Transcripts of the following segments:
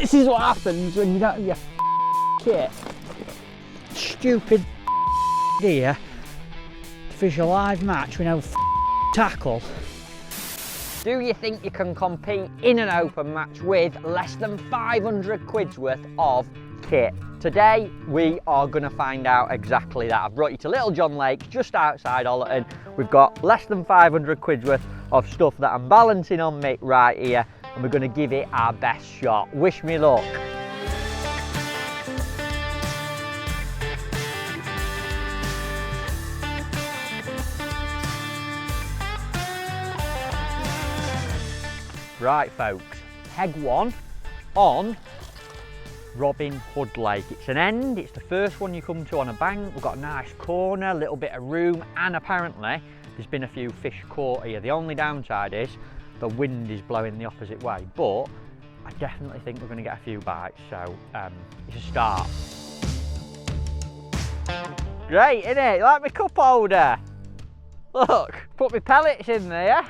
This is what happens when you don't have your kit. Stupid gear to fish a live match with no tackle. Do you think you can compete in an open match with less than 500 quid's worth of kit? Today we are going to find out exactly that. I've brought you to Little John Lake, just outside Ollerton. We've got less than 500 quid's worth of stuff that I'm balancing on me right here, and we're going to give it our best shot. Wish me luck. Right folks, peg one on Robin Hood Lake. It's an end, it's the first one you come to on a bank. We've got a nice corner, a little bit of room, and apparently there's been a few fish caught here. The only downside is the wind is blowing the opposite way, but I definitely think we're going to get a few bites, so it's a start. Great, isn't it? Like my cup holder. Look, put my pellets in there.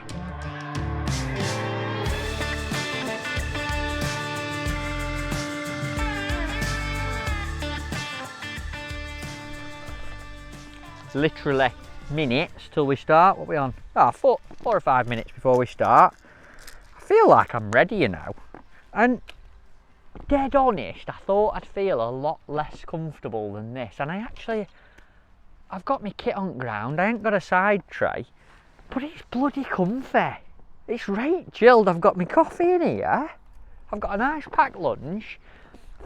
Literally minutes till we start. What are we on? Oh, 4 or 5 minutes before we start. I feel like I'm ready, you know, and dead honest, I thought I'd feel a lot less comfortable than this, and I've got my kit on ground, I ain't got a side tray, but it's bloody comfy. It's right chilled. I've got my coffee in here, I've got a nice packed lunch.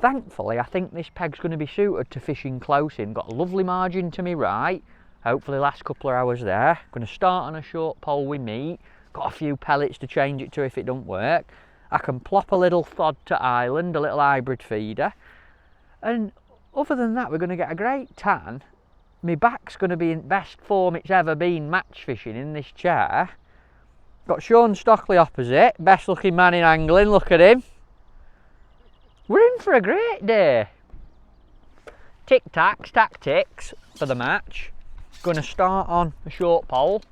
Thankfully I think this peg's going to be suited to fishing close in. Got a lovely margin to me right. Hopefully last couple of hours there. Going to start on a short pole with meat. Got a few pellets to change it to if it don't work. I can plop a little thod to island, a little hybrid feeder. And other than that, we're going to get a great tan. My back's going to be in best form it's ever been match fishing in this chair. Got Sean Stockley opposite, best looking man in angling, look at him. We're in for a great day. Tic-tacs, tactics for the match. Going to start on a short pole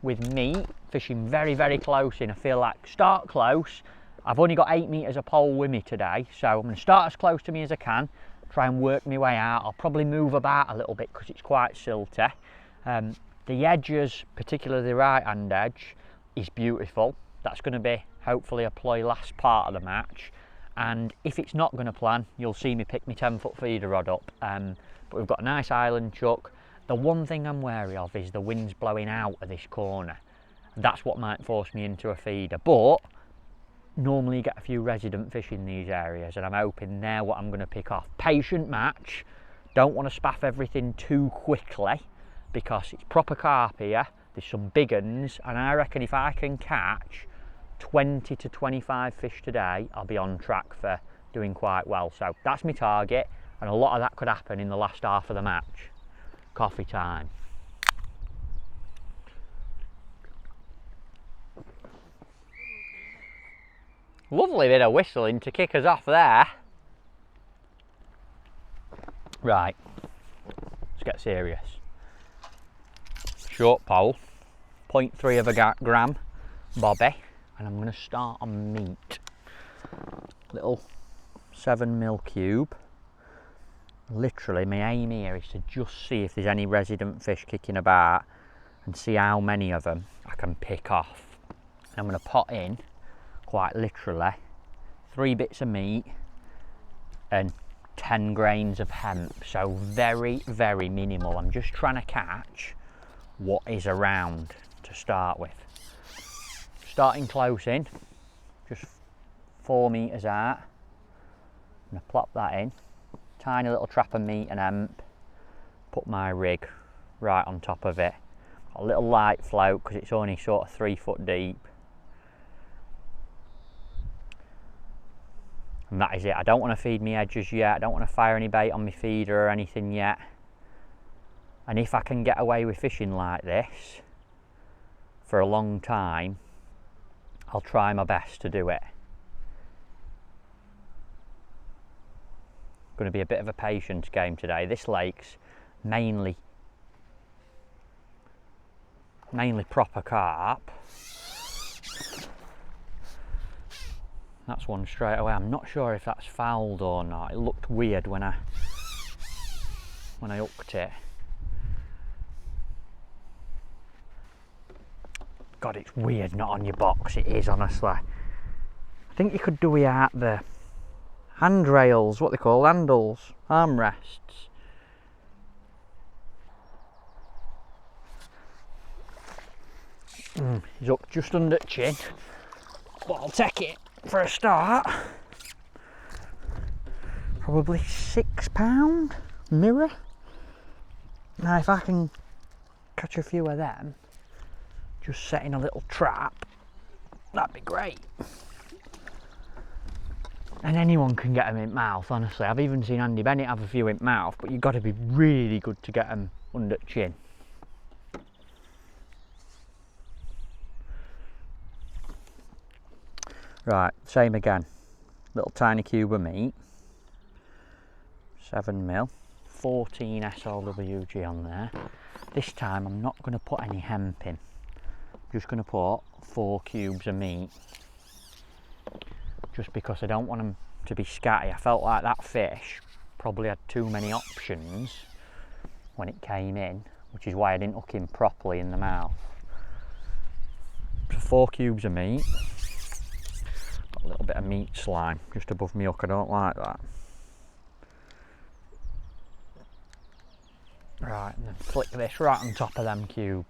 with meat, fishing very, very close in. I feel like start close. I've only got 8 metres of pole with me today, so I'm going to start as close to me as I can, try and work my way out. I'll probably move about a little bit because it's quite silty. The edges, particularly the right hand edge, is beautiful. That's going to be hopefully a ploy last part of the match. And if it's not going to plan, you'll see me pick my 10-foot feeder rod up. But we've got a nice island chuck. The one thing I'm wary of is the wind's blowing out of this corner. That's what might force me into a feeder. But normally you get a few resident fish in these areas, and I'm hoping they're what I'm going to pick off. Patient match. Don't want to spaff everything too quickly because it's proper carp here. There's some big uns, and I reckon if I can catch 20 to 25 fish today, I'll be on track for doing quite well. So that's my target, and a lot of that could happen in the last half of the match. Coffee time. Lovely bit of whistling to kick us off there. Right, let's get serious. Short pole, 0.3 of a gram bobby, and I'm going to start on meat. Little 7mm cube. Literally my aim here is to just see if there's any resident fish kicking about and see how many of them I can pick off. And I'm going to pot in, quite literally, 3 bits of meat and 10 grains of hemp, so very, very minimal. I'm just trying to catch what is around to start with. Starting close in, just 4 metres out. I'm going to plop that in. Tiny little trap of meat and hemp. Put my rig right on top of it. Got a little light float because it's only sort of 3 foot deep. And that is it. I don't want to feed me edges yet. I don't want to fire any bait on my feeder or anything yet. And if I can get away with fishing like this for a long time, I'll try my best to do it. Going to be a bit of a patience game today. This lake's mainly proper carp. That's one straight away. I'm not sure if that's fouled or not. It looked weird when I hooked it. God, it's weird not on your box. It is, honestly. I think you could do without the handrails, what they call handles, armrests. He's up just under chin, but I'll take it for a start. Probably £6 mirror. Now if I can catch a few of them, just setting a little trap, that'd be great. And anyone can get them in mouth, honestly. I've even seen Andy Bennett have a few in mouth, but you've got to be really good to get them under chin. Right, same again. Little tiny cube of meat, 7mm, 14 SLWG on there. This time I'm not going to put any hemp in. I'm just going to put 4 cubes of meat. Just because I don't want them to be scatty. I felt like that fish probably had too many options when it came in, which is why I didn't hook him properly in the mouth. So 4 cubes of meat. Got a little bit of meat slime just above my hook. I don't like that. Right, and then flick this right on top of them cubes.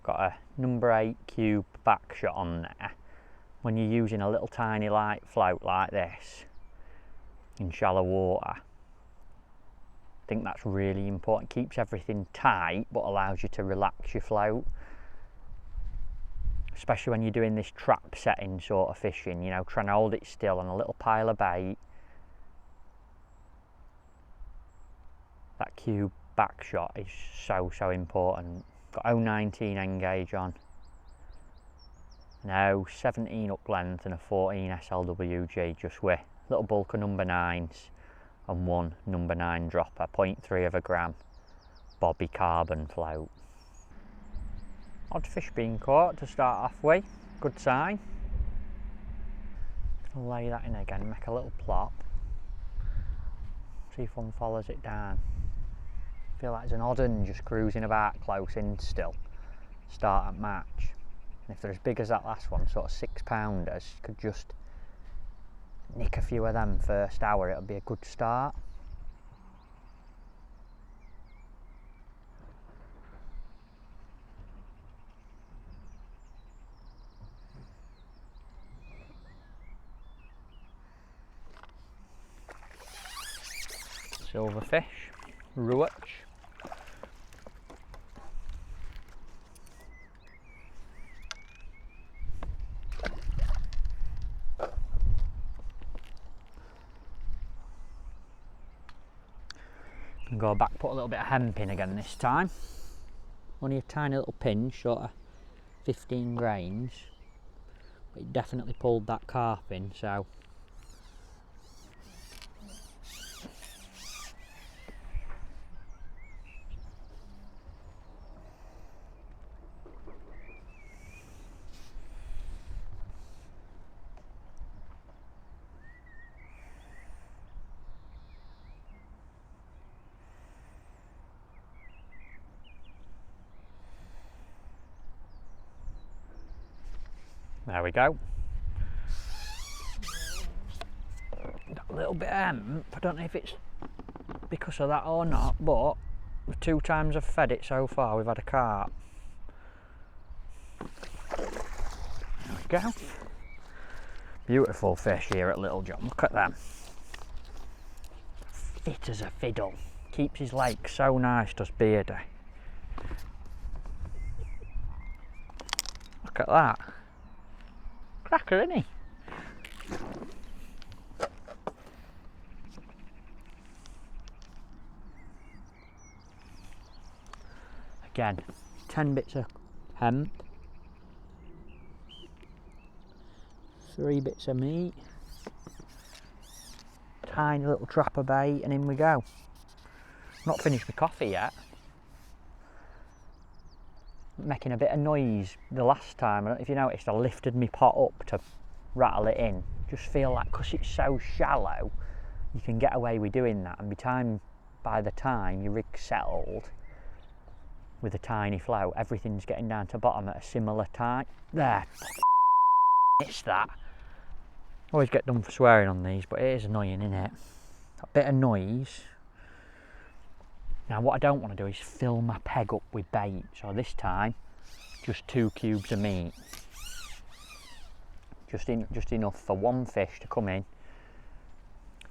Got a number 8 cube back shot on there. When you're using a little tiny light float like this in shallow water, I think that's really important. Keeps everything tight but allows you to relax your float, especially when you're doing this trap setting sort of fishing, you know, trying to hold it still on a little pile of bait. That cube back shot is so important. Got 019 N-gauge on, an 017 up length and a 14 SLWG, just with a little bulk of number 9s and one number 9 dropper, 0.3 of a gram bobby carbon float. Odd fish being caught to start off with, good sign. I'll lay that in again, make a little plop, see if one follows it down. I feel like there's an odd one just cruising about close in still, start at match. And if they're as big as that last one, sort of 6-pounders, could just nick a few of them first hour, it'll be a good start. Silverfish, ruach. And go back, put a little bit of hemp in again this time. Only a tiny little pinch, sort of 15 grains, but it definitely pulled that carp in, so there we go. That little bit of hemp, I don't know if it's because of that or not, but the 2 times I've fed it so far, we've had a carp. There we go. Beautiful fish here at Little John, look at them. Fit as a fiddle. Keeps his lake so nice, does Beardy. Look at that. Cracker, isn't he? Again, 10 bits of hemp, 3 bits of meat, tiny little trapper bait, and in we go. Not finished my coffee yet. Making a bit of noise the last time. I don't know if you noticed, I lifted my pot up to rattle it in. Just feel like, because it's so shallow, you can get away with doing that, and by the time your rig's settled with a tiny float, everything's getting down to bottom at a similar time. There, it's that. Always get done for swearing on these, but it is annoying, isn't it? A bit of noise. Now what I don't want to do is fill my peg up with bait, so this time just 2 cubes of meat. Just enough for one fish to come in,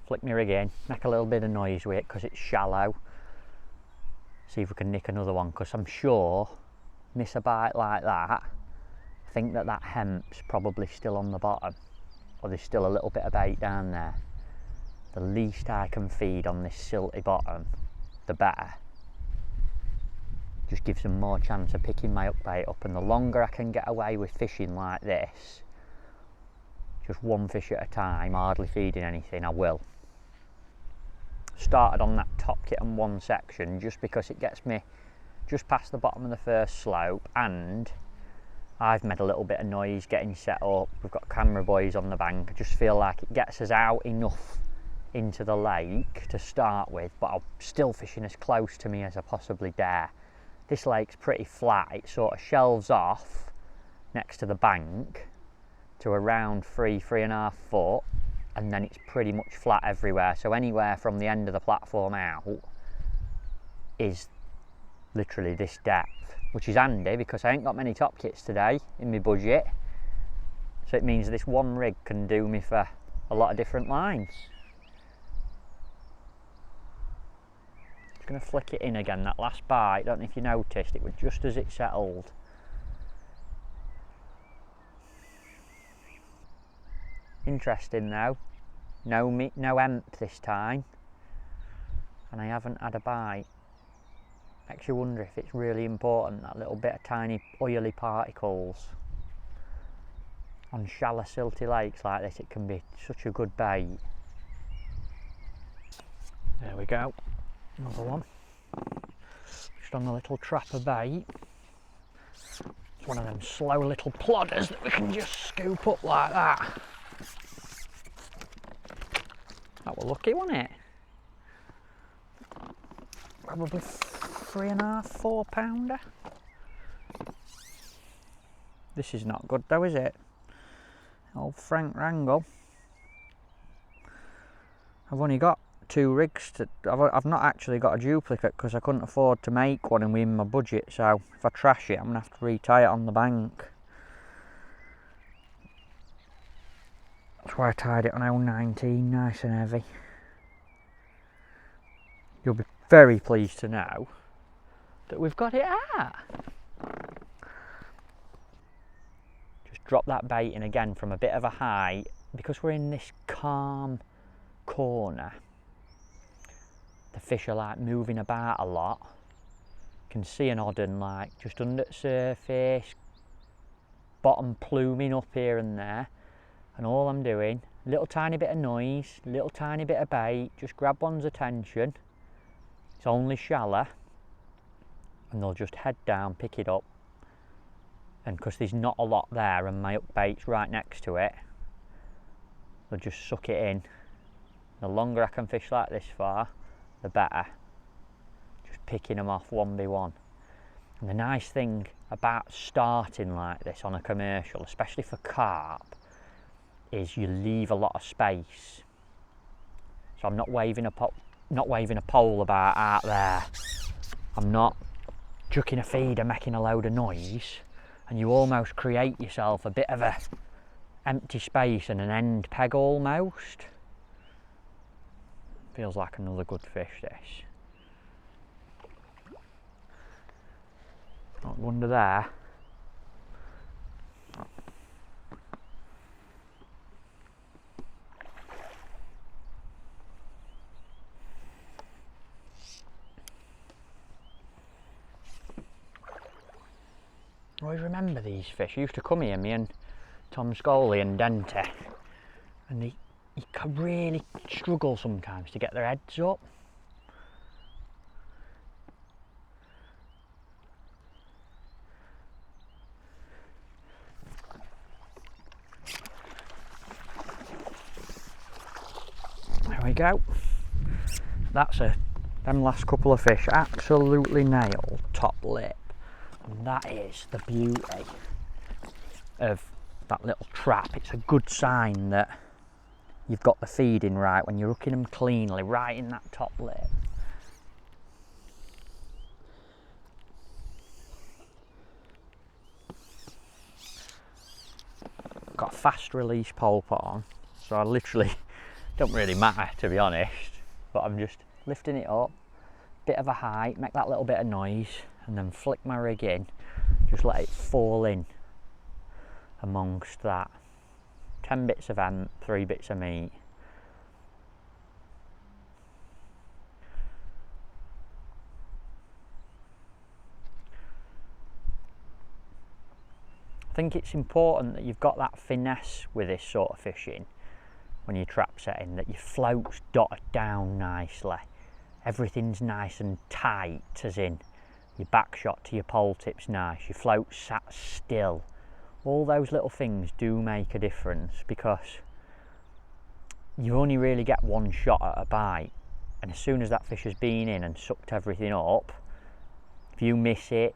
flick my rig in, make a little bit of noise with it because it's shallow. See if we can nick another one, because I'm sure, miss a bite like that, I think that hemp's probably still on the bottom, or there's still a little bit of bait down there. The least I can feed on this silty bottom, the better. Just gives them more chance of picking my bait up, and the longer I can get away with fishing like this, just one fish at a time, hardly feeding anything, I will. Started on that top kit and one section just because it gets me just past the bottom of the first slope, and I've made a little bit of noise getting set up. We've got camera boys on the bank. I just feel like it gets us out enough into the lake to start with, but I'm still fishing as close to me as I possibly dare. This lake's pretty flat. It sort of shelves off next to the bank to around 3.5 foot, and then it's pretty much flat everywhere. So anywhere from the end of the platform out is literally this depth, which is handy because I ain't got many top kits today in my budget. So it means this one rig can do me for a lot of different lines. Just going to flick it in again, that last bite. Don't know if you noticed, it was just as it settled. Interesting though, no meat, no hemp this time, and I haven't had a bite. Makes you wonder if it's really important, that little bit of tiny oily particles. On shallow silty lakes like this, it can be such a good bait. There we go, another one. Just on a little trapper bait. It's one of them slow little plodders that we can just scoop up like that. That was lucky, wasn't it? Probably 3.5, 4 pounder. This is not good though, is it? Old Frank Wrangle. I've only got 2 rigs to. I've not actually got a duplicate because I couldn't afford to make one and within my budget. So if I trash it, I'm gonna have to retie it on the bank. That's why I tied it on 019, nice and heavy. You'll be very pleased to know that we've got it out. Just drop that bait in again from a bit of a height, because we're in this calm corner. The fish are like moving about a lot. You can see an odd one like just under the surface, bottom pluming up here and there. And all I'm doing, little tiny bit of noise, little tiny bit of bait, just grab one's attention. It's only shallow, and they'll just head down, pick it up. And because there's not a lot there and my hook bait's right next to it, they'll just suck it in. The longer I can fish like this far, the better. Just picking them off one by one. And the nice thing about starting like this on a commercial, especially for carp, is you leave a lot of space. So I'm not waving a pole about out there. I'm not chucking a feeder making a load of noise, and you almost create yourself a bit of a empty space and an end peg almost. Feels like another good fish, this. Not wonder there. I always remember these fish. I used to come here, me and Tom Scully and Dente, and you can really struggle sometimes to get their heads up. There we go. That's them last couple of fish absolutely nailed top lip, and that is the beauty of that little trap. It's a good sign that you've got the feeding right when you're hooking them cleanly right in that top lip. Got a fast release pole put on, so I literally don't really matter, to be honest, but I'm just lifting it up, bit of a height, make that little bit of noise, and then flick my rig in, just let it fall in amongst that. 10 bits of hemp, 3 bits of meat. I think it's important that you've got that finesse with this sort of fishing when you're trap setting, that your float's dotted down nicely, everything's nice and tight, as in your back shot to your pole tip's nice, your float's sat still. All those little things do make a difference, because you only really get one shot at a bite, and as soon as that fish has been in and sucked everything up, if you miss it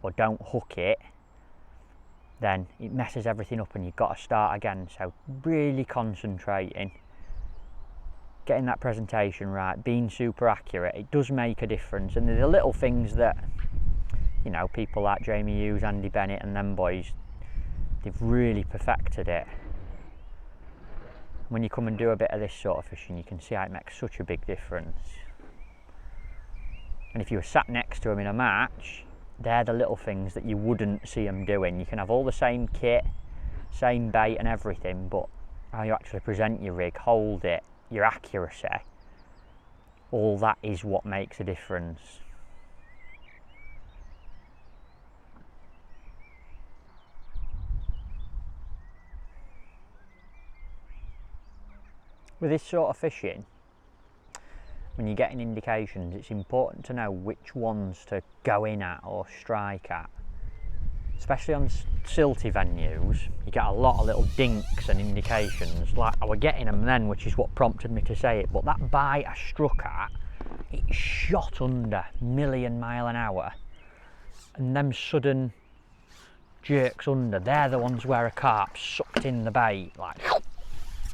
or don't hook it, then it messes everything up and you've got to start again. So really concentrating, getting that presentation right, being super accurate, it does make a difference. And they're the little things that, you know, people like Jamie Hughes, Andy Bennett and them boys, they've really perfected it. When you come and do a bit of this sort of fishing, you can see how it makes such a big difference. And if you were sat next to them in a match, they're the little things that you wouldn't see them doing. You can have all the same kit, same bait and everything, but how you actually present your rig, hold it, your accuracy, all that is what makes a difference. With this sort of fishing, when you're getting indications, it's important to know which ones to go in at or strike at. Especially on silty venues, you get a lot of little dinks and indications. Like I were getting them then, which is what prompted me to say it, but that bite I struck at, it shot under a million mile an hour. And them sudden jerks under, they're the ones where a carp sucked in the bait. Like,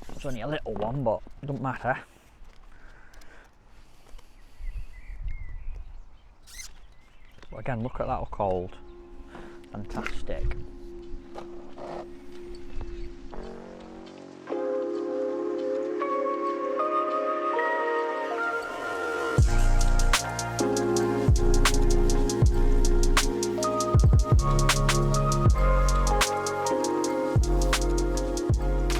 it's only a little one, but it doesn't matter. But again, look at that hook hold. Fantastic.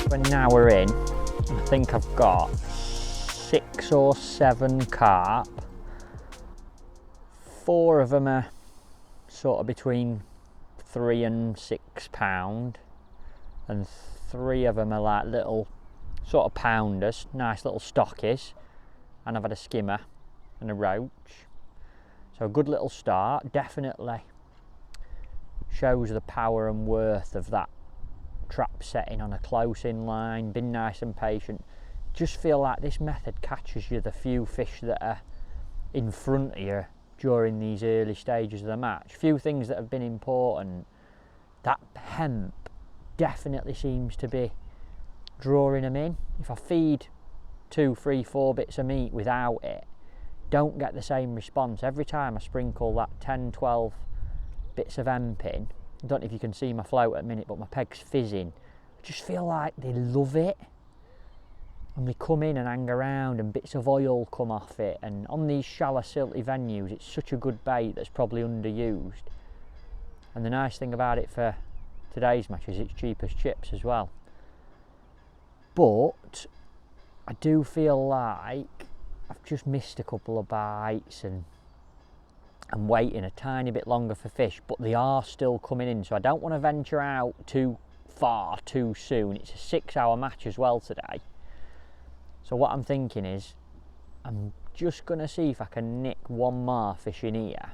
But now we're in, I think I've got 6 or 7 carp. 4 of them are sort of between 3 and 6 pound, and 3 of them are like little sort of pounders, nice little stockies, and I've had a skimmer and a roach. So a good little start, definitely shows the power and worth of that trap setting on a close in line, been nice and patient. Just feel like this method catches you the few fish that are in front of you during these early stages of the match. Few things that have been important. That hemp definitely seems to be drawing them in. If I feed 2, 3, 4 bits of meat without it, don't get the same response. Every time I sprinkle that 10, 12 bits of hemp in, I don't know if you can see my float at the minute, but my peg's fizzing. I just feel like they love it. And they come in and hang around and bits of oil come off it, and on these shallow silty venues it's such a good bait that's probably underused. And the nice thing about it for today's match is it's cheap as chips as well. But I do feel like I've just missed a couple of bites, and I'm waiting a tiny bit longer for fish, but they are still coming in, so I don't want to venture out too far too soon. It's a 6-hour match as well today. So what I'm thinking is, I'm just going to see if I can nick one more fish in here.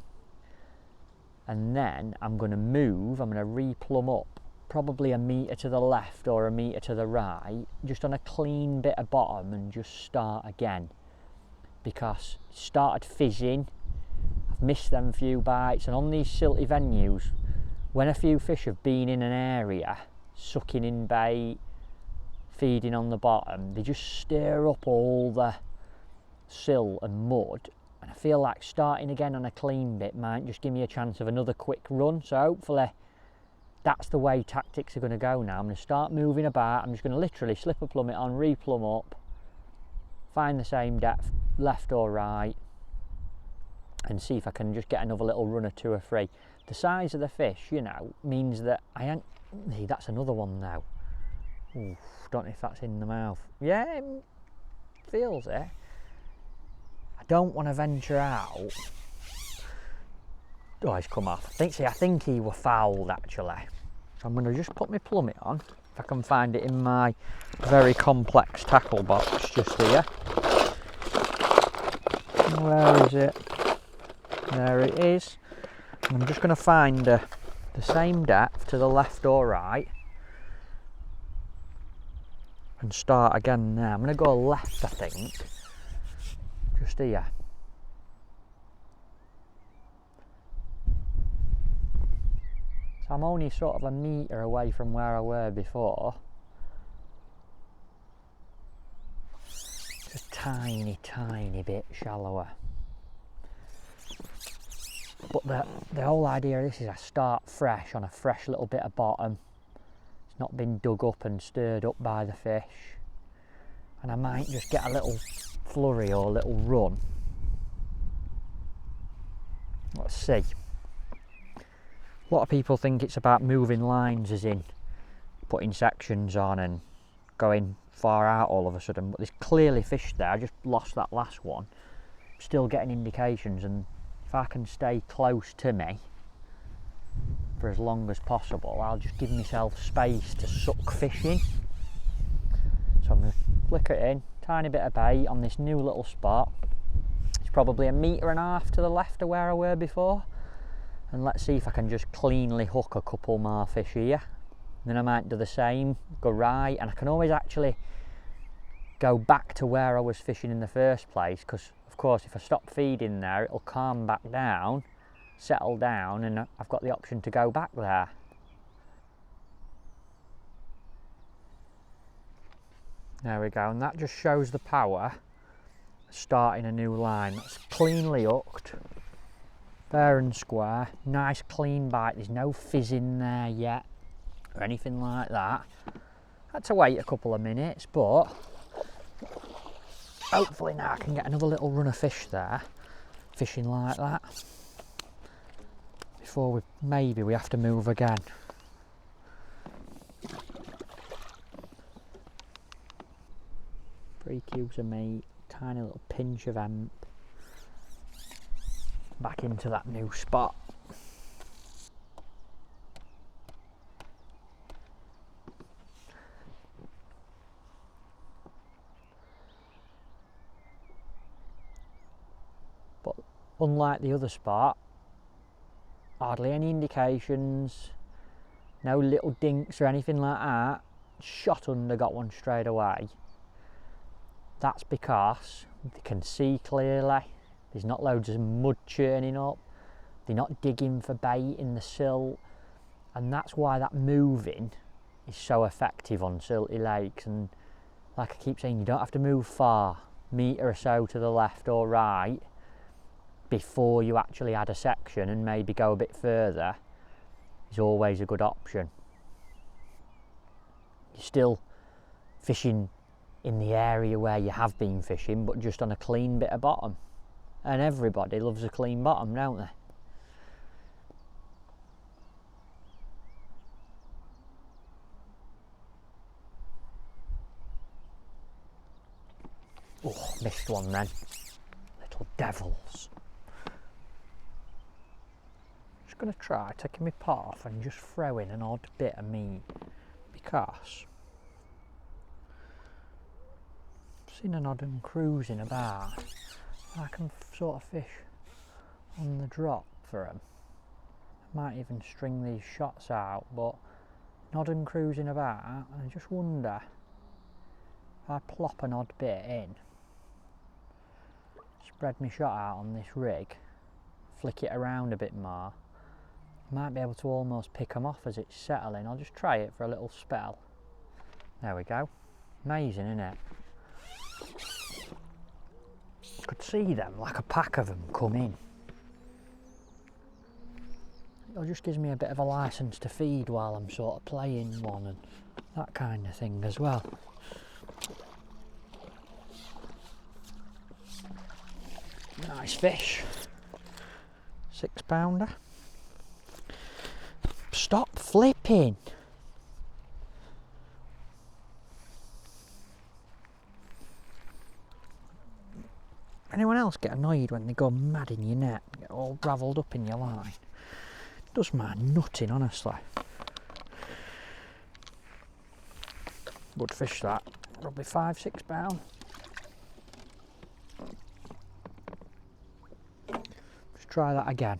And then I'm going to move, I'm going to re-plumb up, probably a metre to the left or a metre to the right, just on a clean bit of bottom, and just start again. Because it started fizzing, I've missed them few bites, and on these silty venues, when a few fish have been in an area, sucking in bait, feeding on the bottom, they just stir up all the silt and mud, and I feel like starting again on a clean bit might just give me a chance of another quick run. So hopefully that's the way tactics are going to go now. I'm going to start moving about. I'm just going to literally slip a plummet on, re-plumb up, find the same depth, left or right, and see if I can just get another little run or two or three. The size of the fish, you know, means that I ain't... That's another one now. Oof, don't know if that's in the mouth. Yeah, it feels it. I don't want to venture out. Oh, he's come off. I think he were fouled actually. So I'm going to just put my plummet on, if I can find it in my very complex tackle box just here. Where is it? There it is. I'm just going to find the same depth to the left or right and start again now. I'm going to go left, I think, just here. So I'm only sort of a metre away from where I were before. Just tiny bit shallower. But the whole idea of this is I start fresh on a fresh little bit of bottom. It's not been dug up and stirred up by the fish. And I might just get a little flurry or a little run. Let's see. A lot of people think it's about moving lines, as in putting sections on and going far out all of a sudden. But there's clearly fish there. I just lost that last one. I'm still getting indications, and if I can stay close to me for as long as possible, I'll just give myself space to suck fish in. So I'm going to flicker it in, tiny bit of bait on this new little spot. It's probably 1.5 meters to the left of where I were before. And let's see if I can just cleanly hook a couple more fish here. Then I might do the same, go right, and I can always actually go back to where I was fishing in the first place, because of course if I stop feeding there it'll calm back down, settle down, and I've got the option to go back there. There we go, and that just shows the power of starting a new line. That's cleanly hooked, fair and square, nice clean bite, there's no fizz in there yet or anything like that. Had to wait a couple of minutes, but hopefully now I can get another little run of fish there, fishing like that, before maybe we have to move again. 3 cubes of meat, tiny little pinch of hemp, back into that new spot. But unlike the other spot, hardly any indications, no little dinks or anything like that. Shot under, got one straight away. That's because they can see clearly, there's not loads of mud churning up, they're not digging for bait in the silt, and that's why that moving is so effective on silty lakes. And like I keep saying, you don't have to move far, metre or so to the left or right, before you actually add a section, and maybe go a bit further is always a good option. You're still fishing in the area where you have been fishing, but just on a clean bit of bottom. And everybody loves a clean bottom, don't they? Oh, missed one then. Little devils. Just going to try taking my pot off and just throw in an odd bit of meat, because I've seen an odd one cruising about. I can sort of fish on the drop for them. I might even string these shots out, but an odd one cruising about, and I just wonder if I plop an odd bit in, spread my shot out on this rig, flick it around a bit more, I might be able to almost pick them off as it's settling. I'll just try it for a little spell. There we go. Amazing, isn't it? I could see them, like a pack of them, come in. It just gives me a bit of a license to feed while I'm sort of playing one and that kind of thing as well. Nice fish. 6-pounder. Stop flipping. Anyone else get annoyed when they go mad in your net, get all ravelled up in your line? It does my nutting, honestly. Good fish that. Probably 5-6 pound. Let's try that again.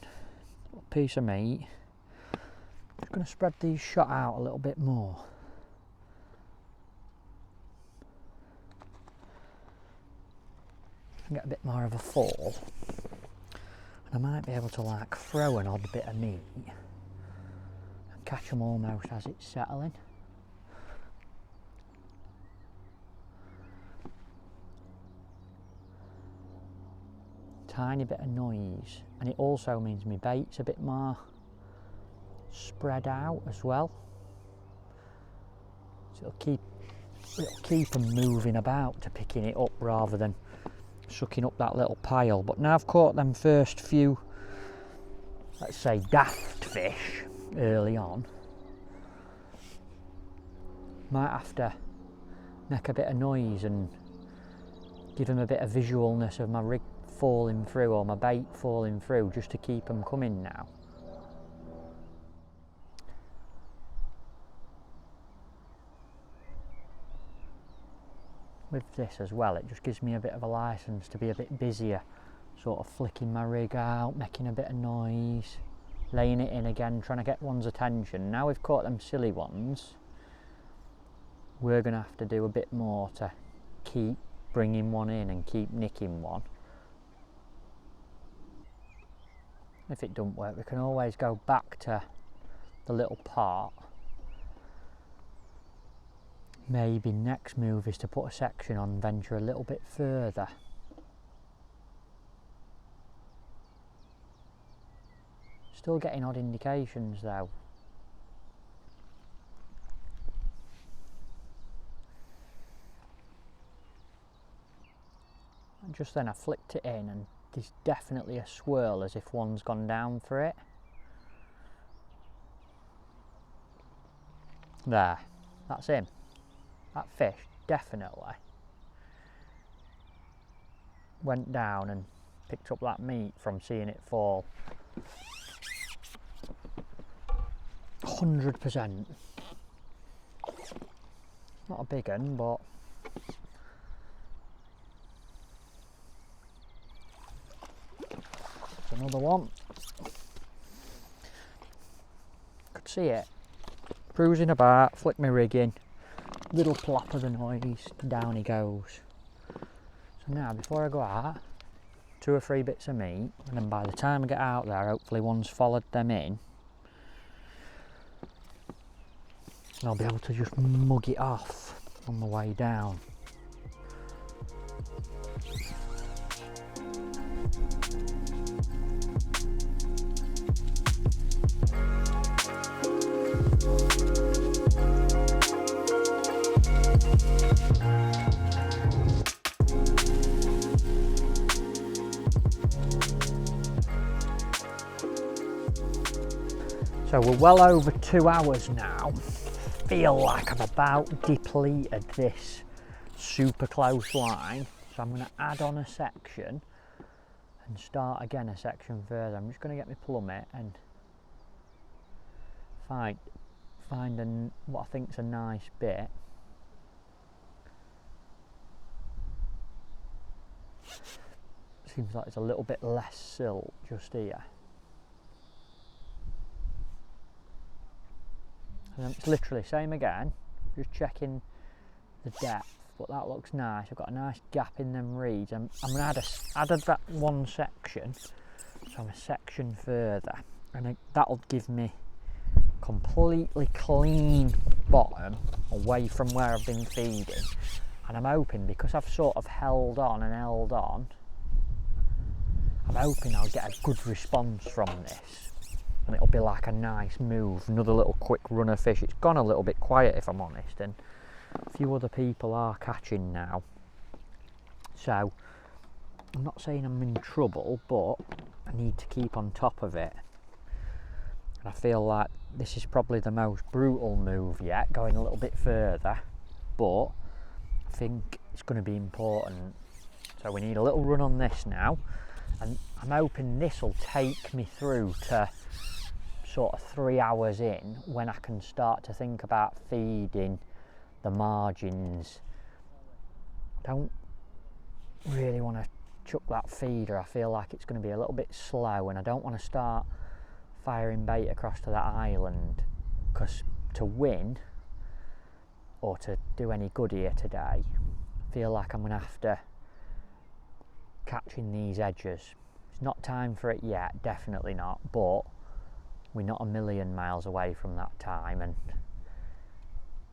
Little piece of meat. Just going to spread these shot out a little bit more. Get a bit more of a fall, and I might be able to like throw an odd bit of meat and catch them almost as it's settling. Tiny bit of noise, and it also means my bait's a bit more spread out as well, so it'll keep them moving about to picking it up rather than sucking up that little pile. But now I've caught them first few, let's say, daft fish early on, might have to make a bit of noise and give them a bit of visualness of my rig falling through or my bait falling through, just to keep them coming now. With this as well, it just gives me a bit of a license to be a bit busier, sort of flicking my rig out, making a bit of noise, laying it in again, trying to get one's attention. Now we've caught them silly ones, we're going to have to do a bit more to keep bringing one in and keep nicking one. If it doesn't work, we can always go back to the little part. Maybe next move is to put a section on, venture a little bit further. Still getting odd indications though. And just then I flicked it in and there's definitely a swirl as if one's gone down for it. There, that's him. That fish definitely went down and picked up that meat from seeing it fall. 100%. Not a big one, but it's another one. Could see it cruising about, flick my rig in. Little plop of the noise, down he goes. So now, before I go out, 2 or 3 bits of meat, and then by the time I get out there, hopefully one's followed them in, and I'll be able to just mug it off on the way down. So we're well over 2 hours now. Feel like I've about depleted this super close line. So I'm going to add on a section and start again a section further. I'm just going to get my plummet and finding what I think's a nice bit. Seems like it's a little bit less silt just here. And it's literally same again, just checking the depth, but that looks nice. I've got a nice gap in them reeds. I'm going to add that one section, so I'm a section further, and that'll give me completely clean bottom away from where I've been feeding. And I'm hoping, because I've sort of held on, I'm hoping I'll get a good response from this, and it'll be like a nice move, another little quick run of fish. It's gone a little bit quiet, if I'm honest, and a few other people are catching now, so I'm not saying I'm in trouble, but I need to keep on top of it. And I feel like this is probably the most brutal move yet, going a little bit further, but I think it's going to be important. So we need a little run on this now, and I'm hoping this will take me through to sort of 3 hours in, when I can start to think about feeding the margins. Don't really want to chuck that feeder. I feel like it's going to be a little bit slow, and I don't want to start firing bait across to that island, because to win or to do any good here today, I feel like I'm going to have to catch in these edges. It's not time for it yet, definitely not, but we're not a million miles away from that time, and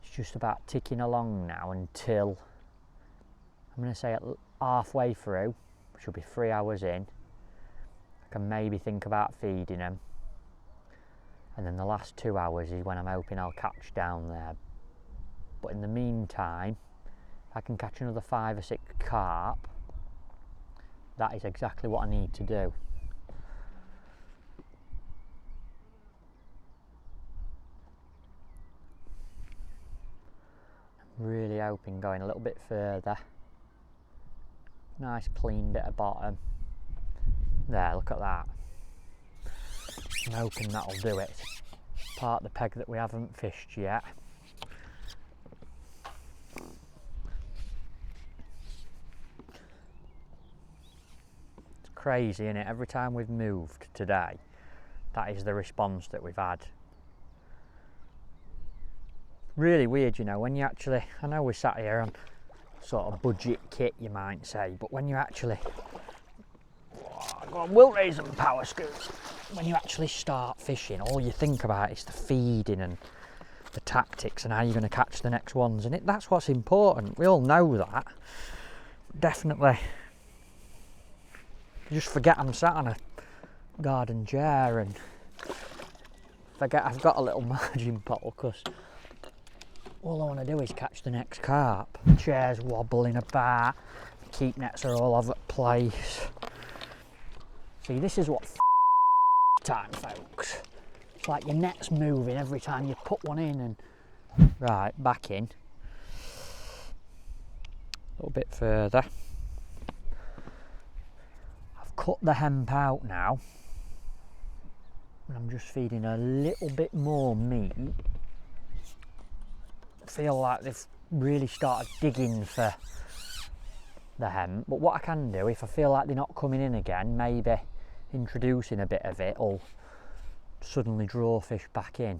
it's just about ticking along now until, I'm going to say, halfway through, which will be 3 hours in, I can maybe think about feeding them, and then the last 2 hours is when I'm hoping I'll catch down there. But in the meantime, if I can catch another 5 or 6 carp, that is exactly what I need to do. I'm really hoping going a little bit further. Nice clean bit of bottom. There, look at that. I'm hoping that'll do it. Part of the peg that we haven't fished yet. It's crazy, isn't it? Every time we've moved today, that is the response that we've had. Really weird, you know, when you actually, I know we sat here on sort of budget kit, you might say, but when you actually, go on, we'll raise them power scoops. When you actually start fishing, all you think about is the feeding and the tactics and how you're going to catch the next ones, and that's what's important. We all know that. Definitely. You just forget I'm sat on a garden chair and forget I've got a little margin pole, because all I want to do is catch the next carp. The chair's wobbling about, the keep nets are all over the place. See, this is what time, folks. It's like your net's moving every time you put one in. And right, back in. A little bit further. I've cut the hemp out now, and I'm just feeding a little bit more meat. I feel like they've really started digging for the hemp, but what I can do, if I feel like they're not coming in again, maybe introducing a bit of it will suddenly draw fish back in.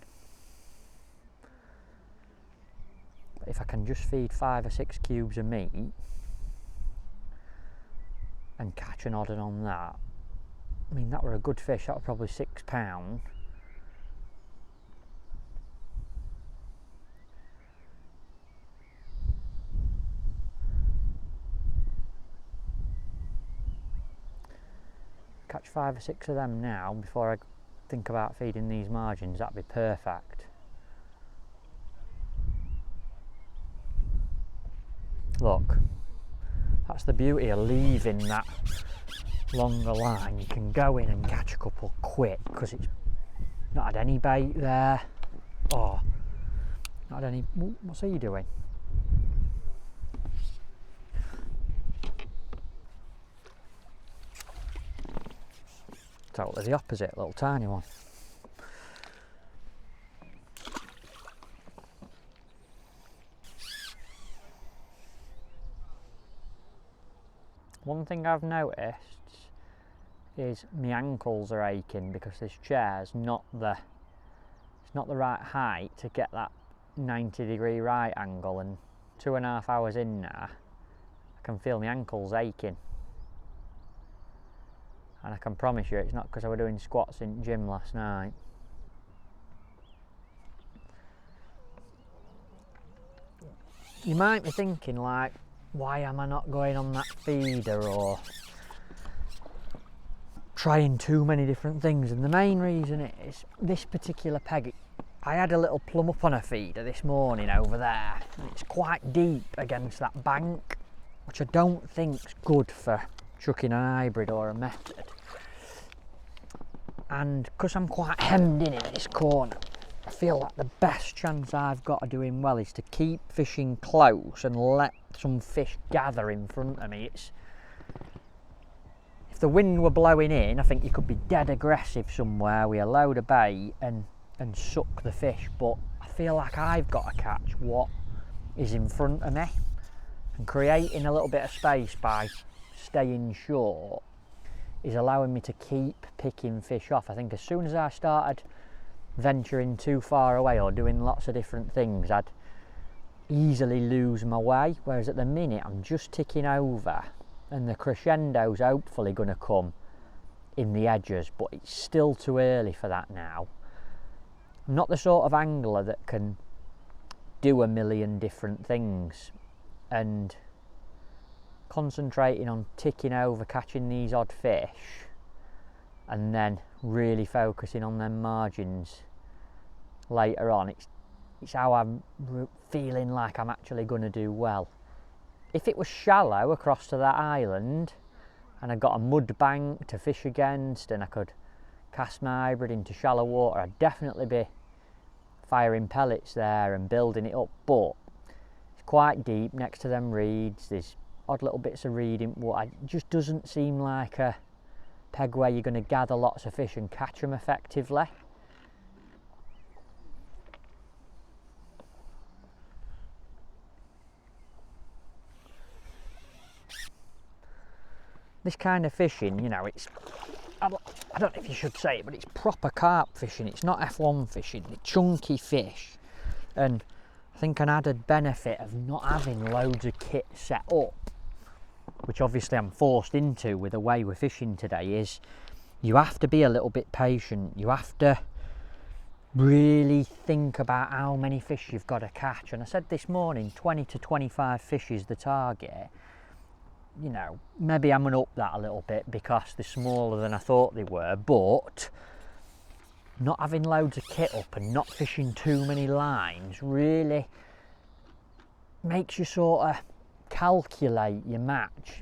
But if I can just feed 5 or 6 cubes of meat and catch an odd one on that, I mean, that were a good fish. That were probably £6. Catch 5 or 6 of them now before I think about feeding these margins. That'd be perfect. Look, that's the beauty of leaving that longer line. You can go in and catch a couple quick, because it's not had any bait there. Oh, not had any. What's he doing? Totally the opposite, little tiny one. one thing I've noticed is my ankles are aching because this chair's not the right height to get that 90-degree right angle, and 2.5 hours in now I can feel my ankles aching, and I can promise you it's not because I were doing squats in gym last night. You might be thinking, like, why am I not going on that feeder or trying too many different things? And the main reason is this particular peg. I had a little plumb up on a feeder this morning over there, and it's quite deep against that bank, which I don't think's good for chucking an hybrid or a method. And because I'm quite hemmed in this corner, I feel like the best chance I've got of doing well is to keep fishing close and let some fish gather in front of me. If the wind were blowing in, I think you could be dead aggressive somewhere with a load of bait and suck the fish, but I feel like I've got to catch what is in front of me, and creating a little bit of space by staying short is allowing me to keep picking fish off. I think as soon as I started venturing too far away or doing lots of different things, I'd easily lose my way, whereas at the minute I'm just ticking over, and the crescendo's hopefully going to come in the edges, but it's still too early for that now. I'm not the sort of angler that can do a million different things, and concentrating on ticking over, catching these odd fish, and then really focusing on them margins later on, it's how I'm feeling like I'm actually going to do well. If it was shallow across to that island and I got a mud bank to fish against and I could cast my hybrid into shallow water, I'd definitely be firing pellets there and building it up, but it's quite deep next to them reeds, there's odd little bits of reed in water. It just doesn't seem like a peg where you're going to gather lots of fish and catch them effectively. This kind of fishing, you know, I don't know if you should say it, but it's proper carp fishing. It's not F1 fishing, it's chunky fish. And I think an added benefit of not having loads of kit set up, which obviously I'm forced into with the way we're fishing today, is you have to be a little bit patient. You have to really think about how many fish you've got to catch. And I said this morning, 20 to 25 fish is the target. You know, maybe I'm going to up that a little bit because they're smaller than I thought they were, but not having loads of kit up and not fishing too many lines really makes you sort of calculate your match.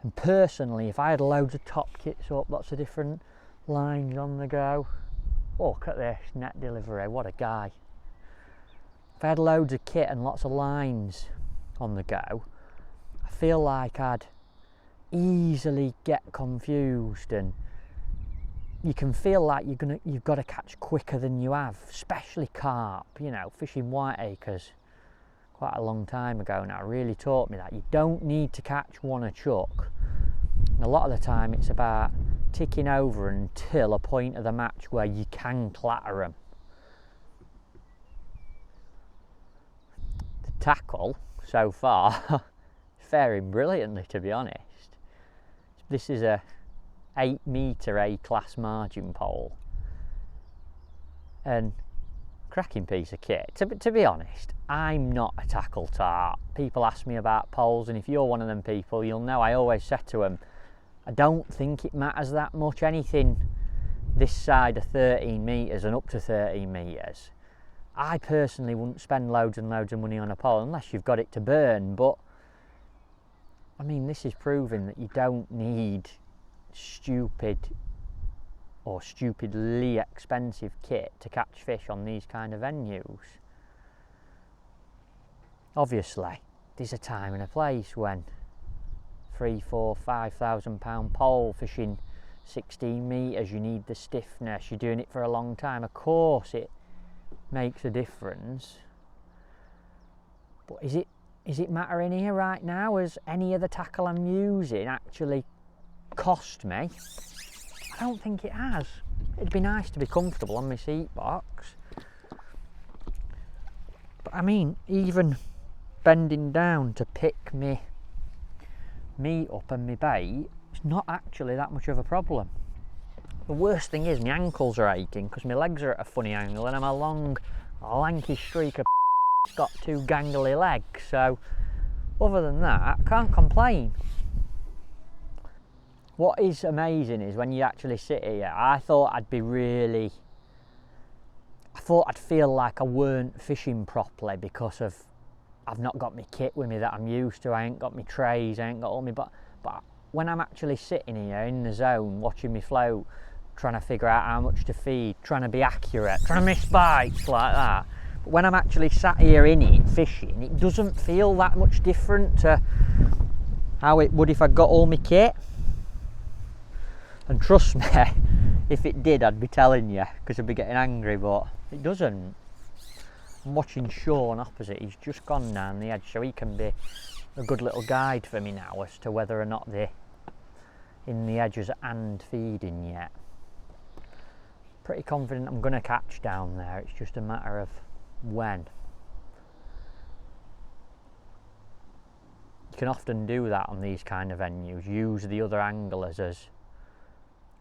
And personally, if I had loads of top kits up, lots of different lines on the go, oh, look at this net delivery, what a guy. If I had loads of kit and lots of lines on the go, I feel like I'd easily get confused, and you can feel like you've got to catch quicker than you have, especially carp. You know, fishing Whiteacres quite a long time ago now really taught me that you don't need to catch one a chuck, and a lot of the time it's about ticking over until a point of the match where you can clatter them. The tackle so far faring brilliantly, to be honest. This is a 8 metre A-class margin pole and cracking piece of kit. To be honest, I'm not a tackle tart. People ask me about poles, and if you're one of them people, you'll know I always said to them, I don't think it matters that much. Anything this side of 13 metres and up to 13 metres, I personally wouldn't spend loads and loads of money on a pole unless you've got it to burn. But I mean, this is proving that you don't need stupid or stupidly expensive kit to catch fish on these kind of venues. Obviously, there's a time and a place when £3,000, £4,000, £5,000 pole fishing 16 metres, you need the stiffness, you're doing it for a long time. Of course it makes a difference, but is it is it mattering here right now? Has any of the tackle I'm using actually cost me? I don't think it has. It'd be nice to be comfortable on my seat box. But I mean, even bending down to pick me meat up and my bait, it's not actually that much of a problem. The worst thing is my ankles are aching because my legs are at a funny angle and I'm a long, lanky streak of got two gangly legs. So other than that, I can't complain. What is amazing is when you actually sit here, I thought I'd feel like I weren't fishing properly because of I've not got my kit with me that I'm used to. I ain't got my trays, I ain't got all my, but when I'm actually sitting here in the zone watching me float, trying to figure out how much to feed, trying to be accurate, trying to miss bites like that, but when I'm actually sat here in it fishing, it doesn't feel that much different to how it would if I got all my kit. And trust me, if it did, I'd be telling you because I'd be getting angry, but it doesn't. I'm watching Sean opposite, he's just gone down the edge, so he can be a good little guide for me now as to whether or not they're in the edges and feeding yet. Pretty confident I'm going to catch down there, it's just a matter of when. You can often do that on these kind of venues, use the other anglers as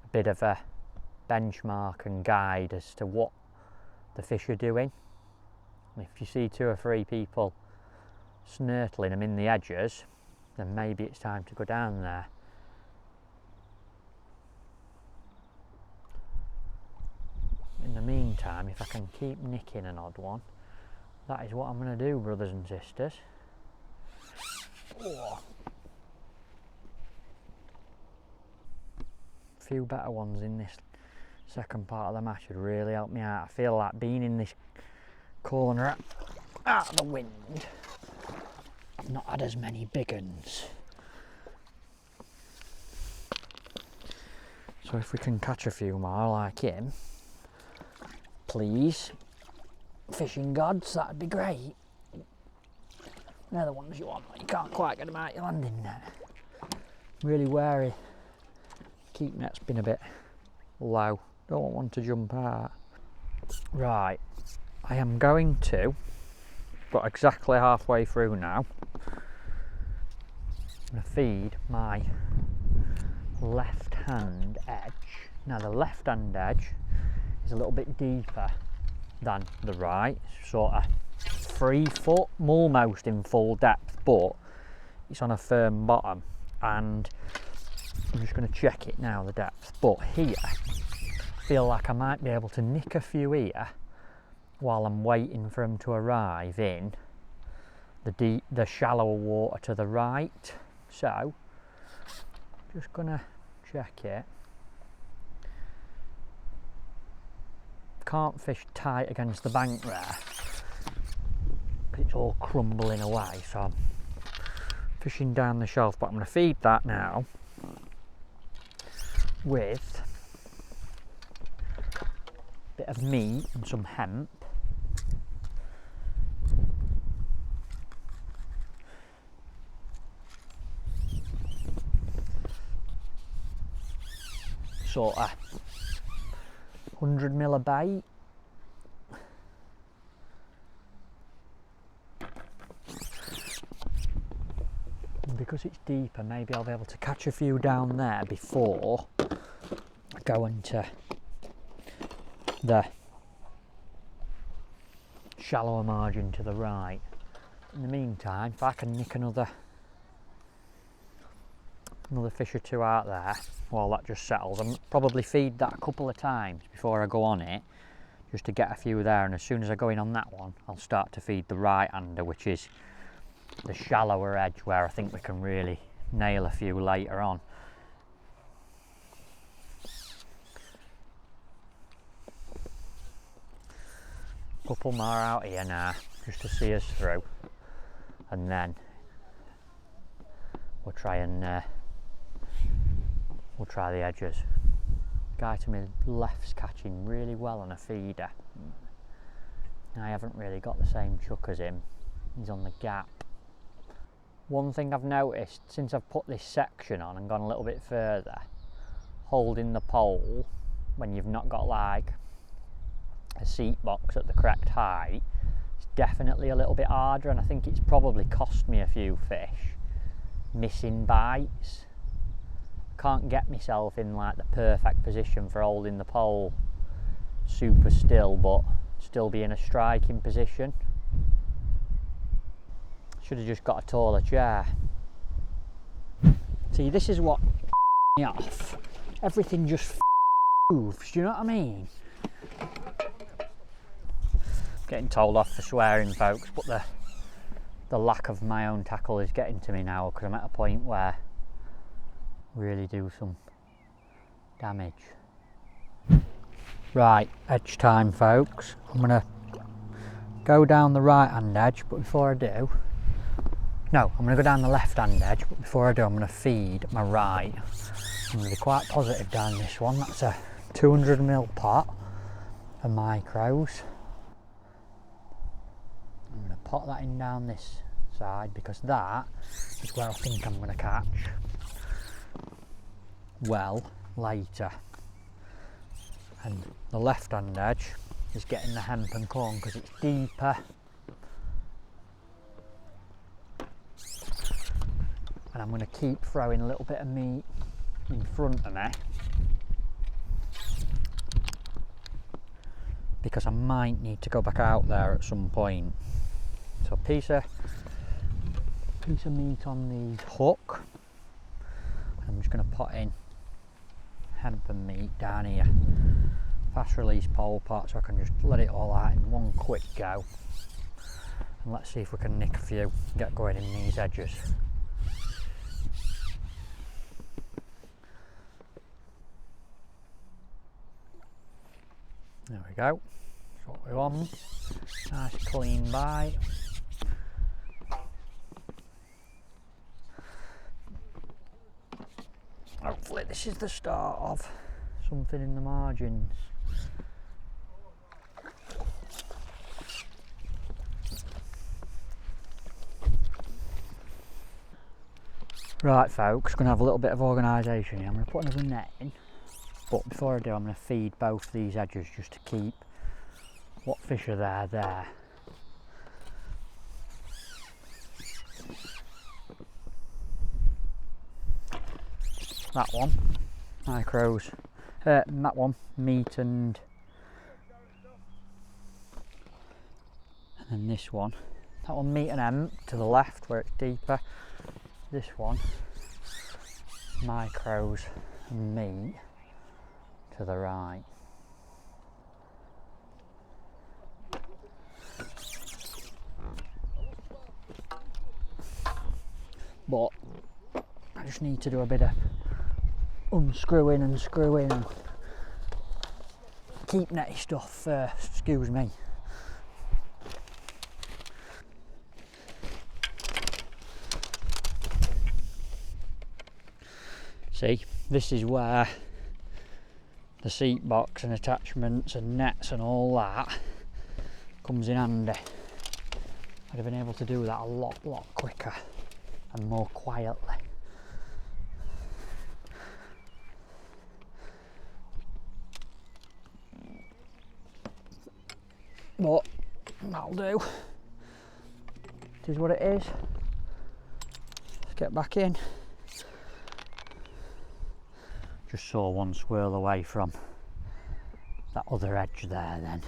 a bit of a benchmark and guide as to what the fish are doing. If you see 2 or 3 people snurtling them in the edges, then maybe it's time to go down there. In the meantime, if I can keep nicking an odd one, that is what I'm going to do, brothers and sisters. Oh. A few better ones in this second part of the match would really help me out. I feel like being in this corner out of the wind, I've not had as many big uns. So if we can catch a few more like him, please, fishing gods, that'd be great. They're the ones you want, but you can't quite get them out your landing net. Really wary. Keep net's been a bit low. Don't want one to jump out. Right, I am going to, got exactly halfway through now, I'm going to feed my left hand edge. Now the left hand edge is a little bit deeper than the right, sort of 3 foot, almost in full depth, but it's on a firm bottom, and I'm just going to check it now, the depth. But here, I feel like I might be able to nick a few here while I'm waiting for them to arrive in the shallower water to the right. So, just going to check it. Can't fish tight against the bank there. It's all crumbling away, so I'm fishing down the shelf, but I'm going to feed that now with a bit of meat and some hemp. Sort of 100 mil a bait. And because it's deeper, maybe I'll be able to catch a few down there before I go into the shallower margin to the right. In the meantime, if I can nick another fish or 2 out there while that just settles, I'll probably feed that a couple of times before I go on it, just to get a few there, and as soon as I go in on that one, I'll start to feed the right-hander, which is the shallower edge where I think we can really nail a few later on. Couple more out here now, just to see us through, and then we'll try and we'll try the edges. Guy to my left's catching really well on a feeder. I haven't really got the same chuck as him. He's on the gap. One thing I've noticed since I've put this section on and gone a little bit further, holding the pole when you've not got like a seat box at the correct height, it's definitely a little bit harder, and I think it's probably cost me a few fish missing bites. Can't get myself in like the perfect position for holding the pole super still but still be in a striking position. Should have just got a taller chair. See, this is what me off. Everything just moves, do you know what I mean? Getting told off for swearing, folks, but the lack of my own tackle is getting to me now, because I'm at a point where I really do some damage. Right, edge time, folks. I'm going to go down the right hand edge, but before I do, no, I'm going to go down the left hand edge, but before I do, I'm going to feed my right. I'm going to be quite positive down this one. That's a 200ml pot of micros. I'm going to pot that in down this side, because that is where I think I'm going to catch well later. And the left hand edge is getting the hemp and corn because it's deeper. And I'm going to keep throwing a little bit of meat in front of me, because I might need to go back out there at some point. So a piece of meat on the hook. I'm just going to pot in hemp and meat down here. Fast release pole pot, so I can just let it all out in one quick go. And let's see if we can nick a few, get going in these edges. There we go, that's what we want. Nice clean bite. Hopefully this is the start of something in the margins. Right, folks, going to have a little bit of organisation here. I'm going to put another net in, but before I do, I'm going to feed both these edges just to keep what fish are there. That one, micros, that one, meat and then this one. That one, meat and hemp to the left where it's deeper. This one, micros and meat to the right. But I just need to do a bit of unscrewing and screwing and keep netty stuff first, excuse me. See, this is where the seat box and attachments and nets and all that comes in handy. I'd have been able to do that a lot quicker and more quietly. But that'll do. It is what it is. Let's get back in. Just saw one swirl away from that other edge there then,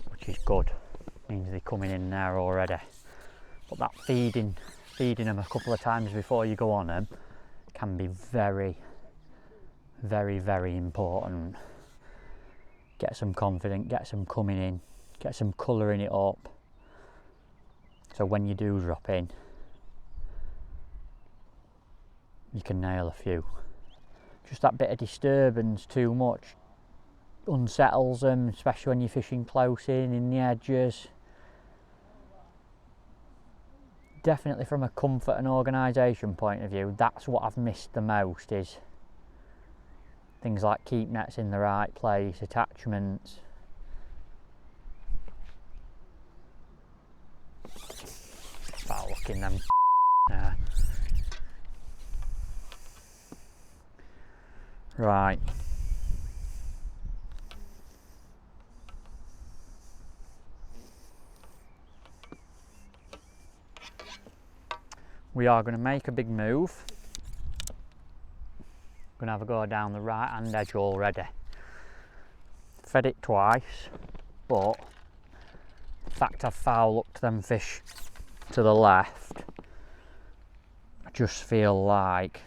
which is good, means they're coming in there already. But that feeding them a couple of times before you go on them can be very important. Get some confident, get some coming in, get some colouring it up, so when you do drop in you can nail a few. Just that bit of disturbance too much unsettles them, especially when you're fishing close in the edges. Definitely from a comfort and organisation point of view, that's what I've missed the most, is things like keep nets in the right place, attachments. stuck in them there. Right. We are going to make a big move. Going to have a go down the right hand edge already. Fed it twice, but the fact I've foul hooked them fish to the left, I just feel like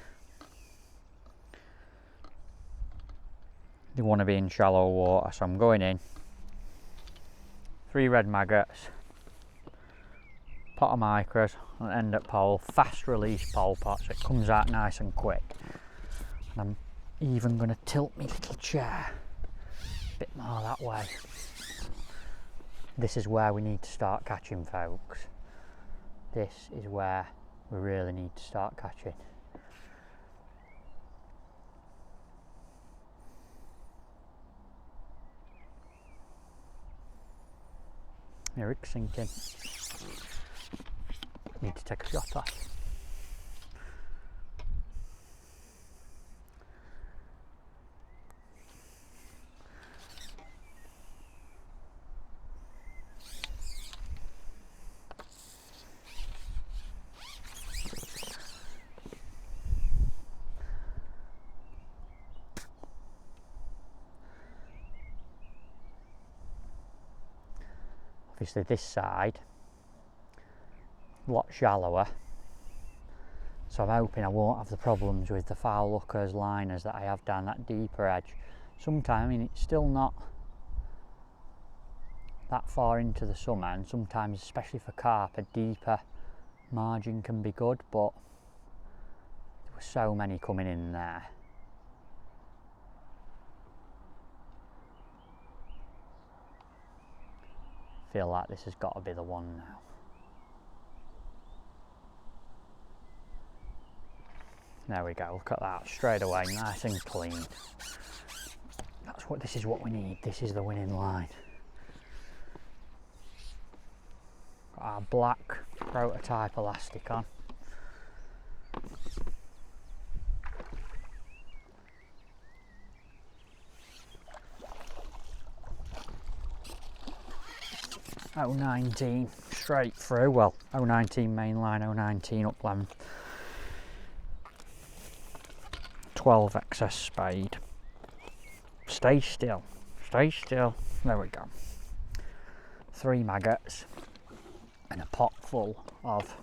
they want to be in shallow water, so I'm going in. 3 red maggots, pot of micros, and end at pole, fast release pole pot, so it comes out nice and quick. And I'm even going to tilt my little chair a bit more that way. This is where we need to start catching, folks. This is where we really need to start catching. My rig's sinking. Need to take a shot off. Obviously this side, a lot shallower, so I'm hoping I won't have the problems with the foul hookers, liners that I have down that deeper edge. Sometimes, I mean, it's still not that far into the summer, and sometimes, especially for carp, a deeper margin can be good, but there were so many coming in there. Feel like this has got to be the one now. There we go, look at that, straight away, nice and clean. This is what we need, this is the winning line. Got our black prototype elastic on. .019 straight through, well, .019 mainline, .019 upland. 12 excess spade. Stay still, stay still. There we go. 3 maggots and a pot full of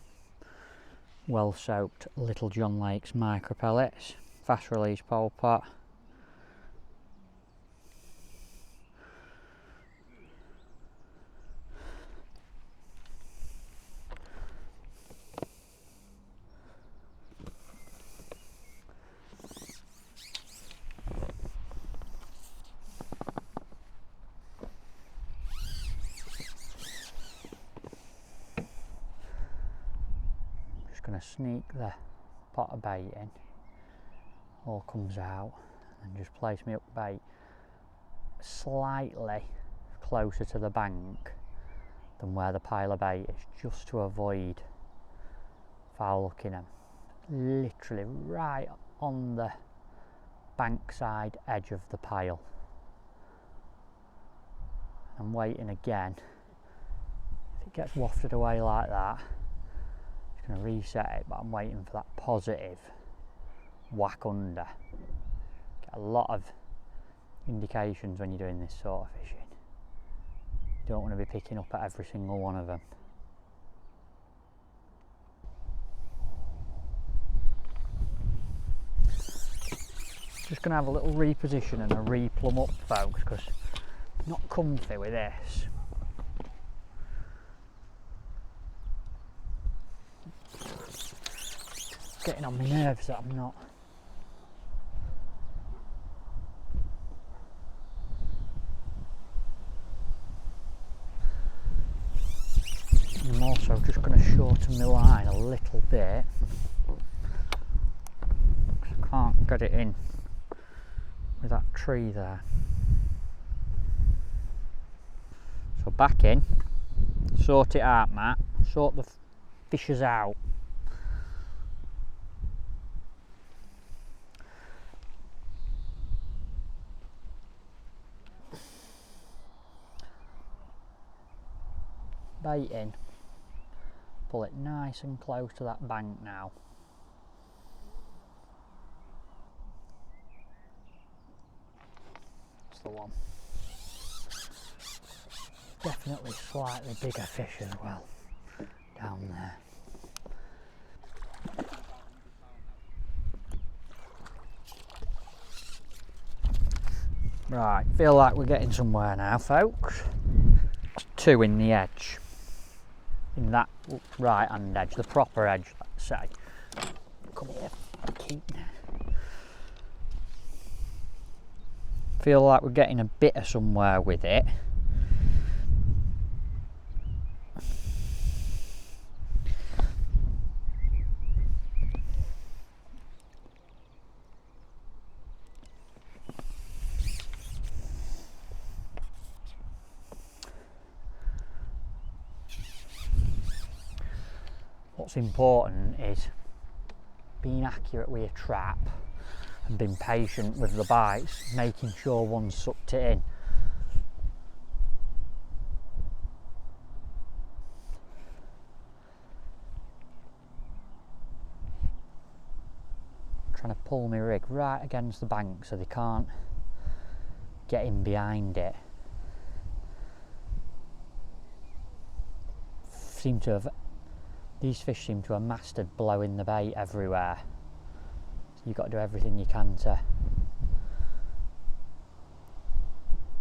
well soaked Little John Lake's micro pellets. Fast release pole pot. Going to sneak the pot of bait in, all comes out, and just place me up bait slightly closer to the bank than where the pile of bait is, just to avoid foul hooking them. Literally right on the bankside edge of the pile. I'm waiting again. If it gets wafted away like that, going to reset it, but I'm waiting for that positive whack under. Get a lot of indications when you're doing this sort of fishing. You don't want to be picking up at every single one of them. Just going to have a little reposition and a replumb up, folks, because I'm not comfy with this. Getting on my nerves that I'm not. And I'm also just going to shorten my line a little bit, because I can't get it in with that tree there. So back in, sort it out, Matt, sort the fishes out. Bait in, pull it nice and close to that bank now. That's the one. Definitely slightly bigger fish as well down there. Right, feel like we're getting somewhere now, folks. There's 2 in the edge. In that right hand edge, the proper edge, let's say. Come here, keep. Feel like we're getting a bit of somewhere with it. What's important is being accurate with your trap and being patient with the bites, making sure one's sucked it in. Trying to pull my rig right against the bank so they can't get in behind it. These fish seem to have mastered blowing the bait everywhere. So you've got to do everything you can to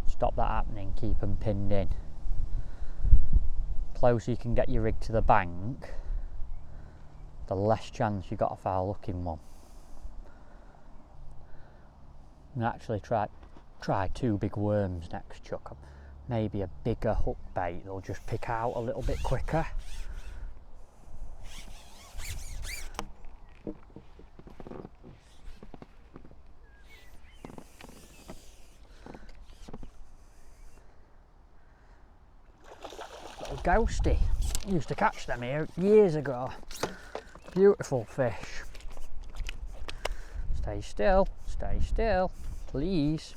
stop that happening, keep them pinned in. The closer you can get your rig to the bank, the less chance you've got of a foul looking one. And actually try 2 big worms next chuck. Maybe a bigger hook bait they'll just pick out a little bit quicker. Little ghosty. Used to catch them here years ago. Beautiful fish. Stay still, please.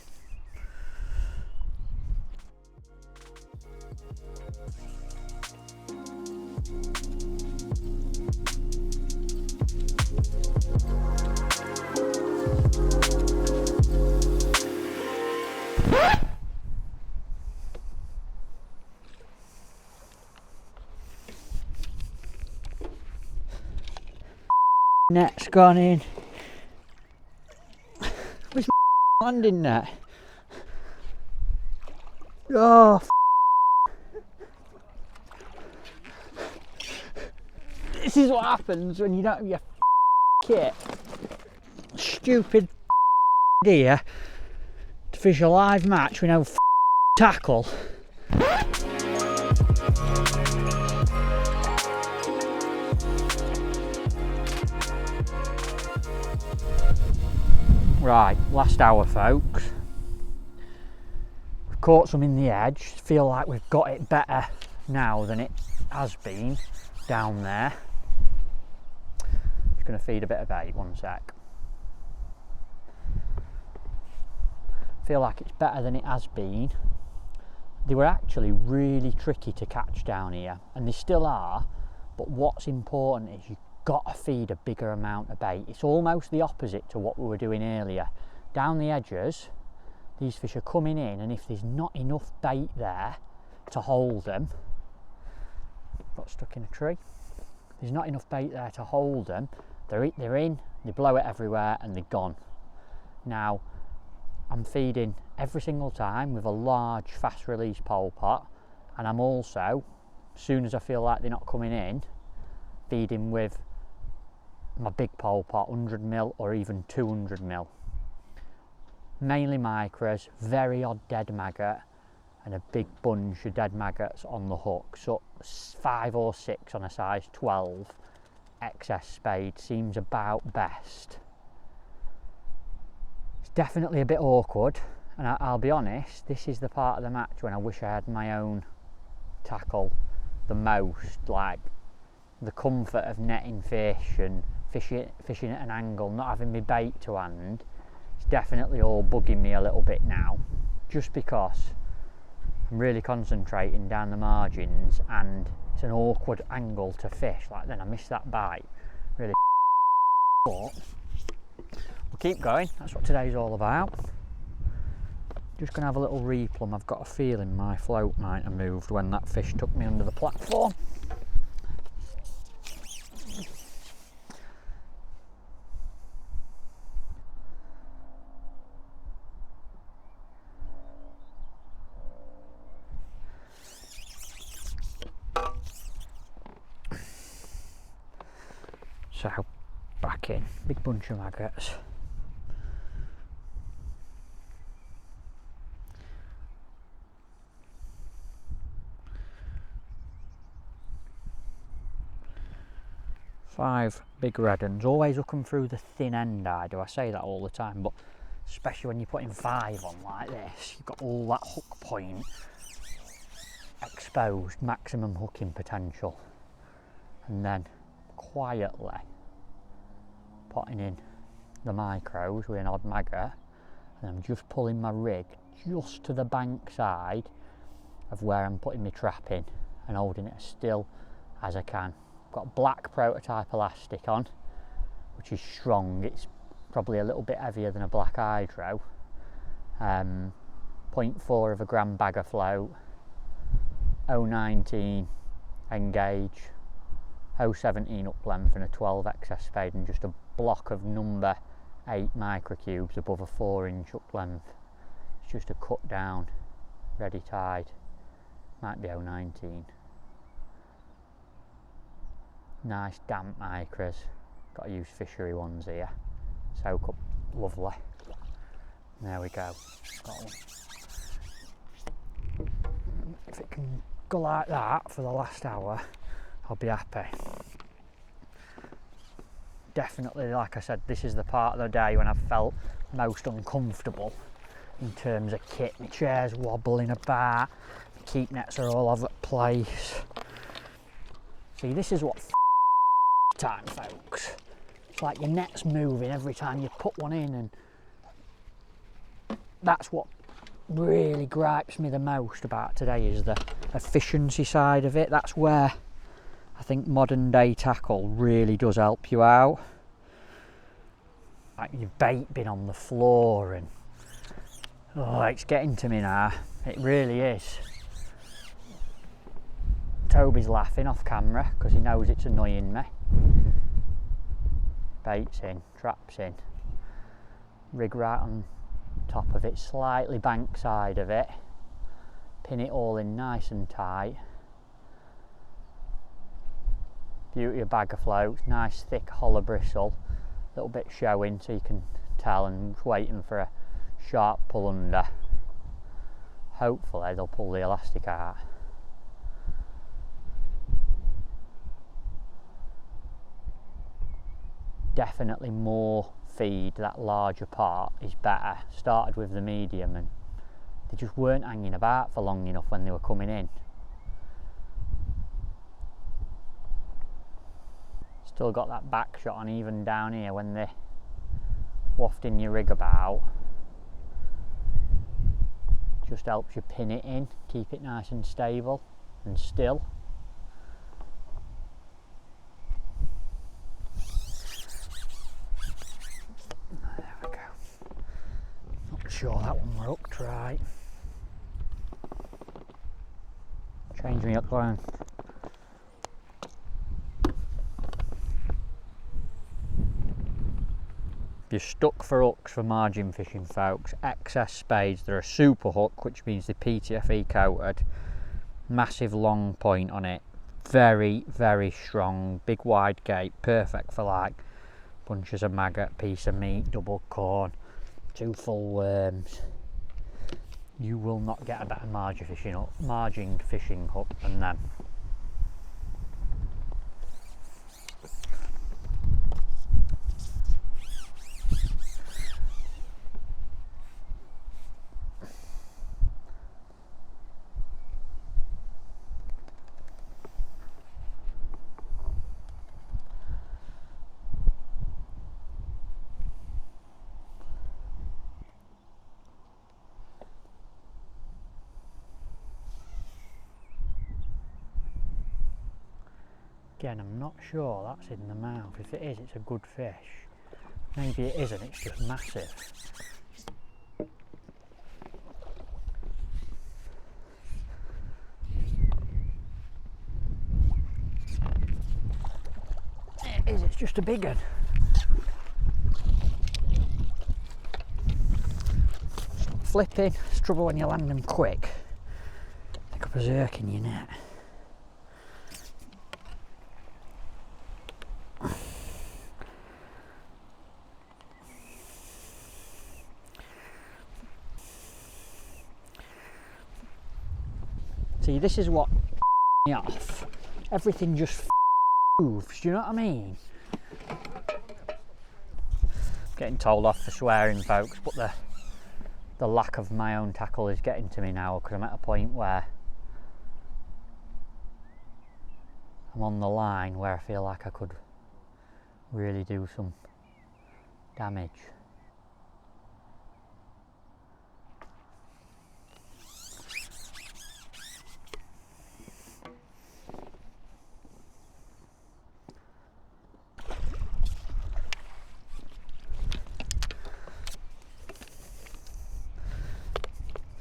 Net's gone in. Where's my landing net? Oh, this is what happens when you don't have your kit. Stupid idea to fish a live match with no tackle. Right, last hour, folks. We've caught some in the edge. Feel like we've got it better now than it has been down there. Just going to feed a bit of bait, one sec. Feel like it's better than it has been. They were actually really tricky to catch down here, and they still are, but what's important is you've got to feed a bigger amount of bait. It's almost the opposite to what we were doing earlier. Down the edges, these fish are coming in, and if there's not enough bait there to hold them, got stuck in a tree. If there's not enough bait there to hold them, they're in, they blow it everywhere, and they're gone. Now, I'm feeding every single time with a large fast release pole pot, and I'm also, as soon as I feel like they're not coming in, feeding with my big pole pot, 100mm or even 200mm. Mainly micros, very odd dead maggot, and a big bunch of dead maggots on the hook. So 5 or 6 on a size 12 XS spade seems about best. It's definitely a bit awkward, and I'll be honest, this is the part of the match when I wish I had my own tackle the most. Like, the comfort of netting fish and fishing at an angle, not having my bait to hand, it's definitely all bugging me a little bit now, just because I'm really concentrating down the margins and it's an awkward angle to fish. Like then I miss that bite, really. But we'll keep going, that's what today's all about. Just gonna have a little replumb. I've got a feeling my float might have moved when that fish took me under the platform. So back in, big bunch of maggots. Five big red uns, always hook them through the thin end. I say that all the time, but especially when you're putting 5 on like this, you've got all that hook point exposed, maximum hooking potential, and then quietly putting in the micros with an odd maggot, and I'm just pulling my rig just to the bank side of where I'm putting my trap in and holding it as still as I can. Got black prototype elastic on, which is strong. It's probably a little bit heavier than a black hydro. 0.4 of a gram bagger float, 0.19 engage, 0.17 up length and a 12 excess spade, and just a block of number 8 microcubes above a 4-inch up length. It's just a cut down, ready tied, might be 0.19. Nice damp micros, got to use fishery ones here, soak up lovely. There we go, got one. If it can go like that for the last hour, I'll be happy. Definitely, like I said, this is the part of the day when I've felt most uncomfortable in terms of kit. My chair's wobbling about, my keep nets are all over the place. See, this is what time, folks. It's like your net's moving every time you put one in, and that's what really gripes me the most about today, is the efficiency side of it. That's where I think modern day tackle really does help you out. Like your bait bin on the floor, and oh, it's getting to me now, it really is. Toby's laughing off camera because he knows it's annoying me. Bait's in, traps in, rig right on top of it, slightly bank side of it, pin it all in nice and tight. Beauty of bagger floats, nice thick hollow bristle, a little bit showing so you can tell, and just waiting for a sharp pull under. Hopefully they'll pull the elastic out. Definitely more feed, that larger part is better. Started with the medium and they just weren't hanging about for long enough when they were coming in. Still got that back shot on even down here when they're wafting your rig about. Just helps you pin it in, keep it nice and stable and still. There we go. Not sure that one were hooked right. Change me up line. If you're stuck for hooks for margin fishing, folks, excess spades, they're a super hook, which means they're PTFE coated. Massive long point on it, very very strong, big wide gate, perfect for like bunches of maggot, piece of meat, double corn, 2 full worms. You will not get a better margin fishing hook than them. Again, I'm not sure that's in the mouth. If it is, it's a good fish. Maybe it isn't, it's just massive. It is, it's just a big one. Flipping, it's trouble when you land them quick. Pick up a zerk in your net. See, this is what me off. Everything just moves, do you know what I mean? Getting told off for swearing, folks, but the lack of my own tackle is getting to me now, because I'm at a point where I'm on the line where I feel like I could really do some damage.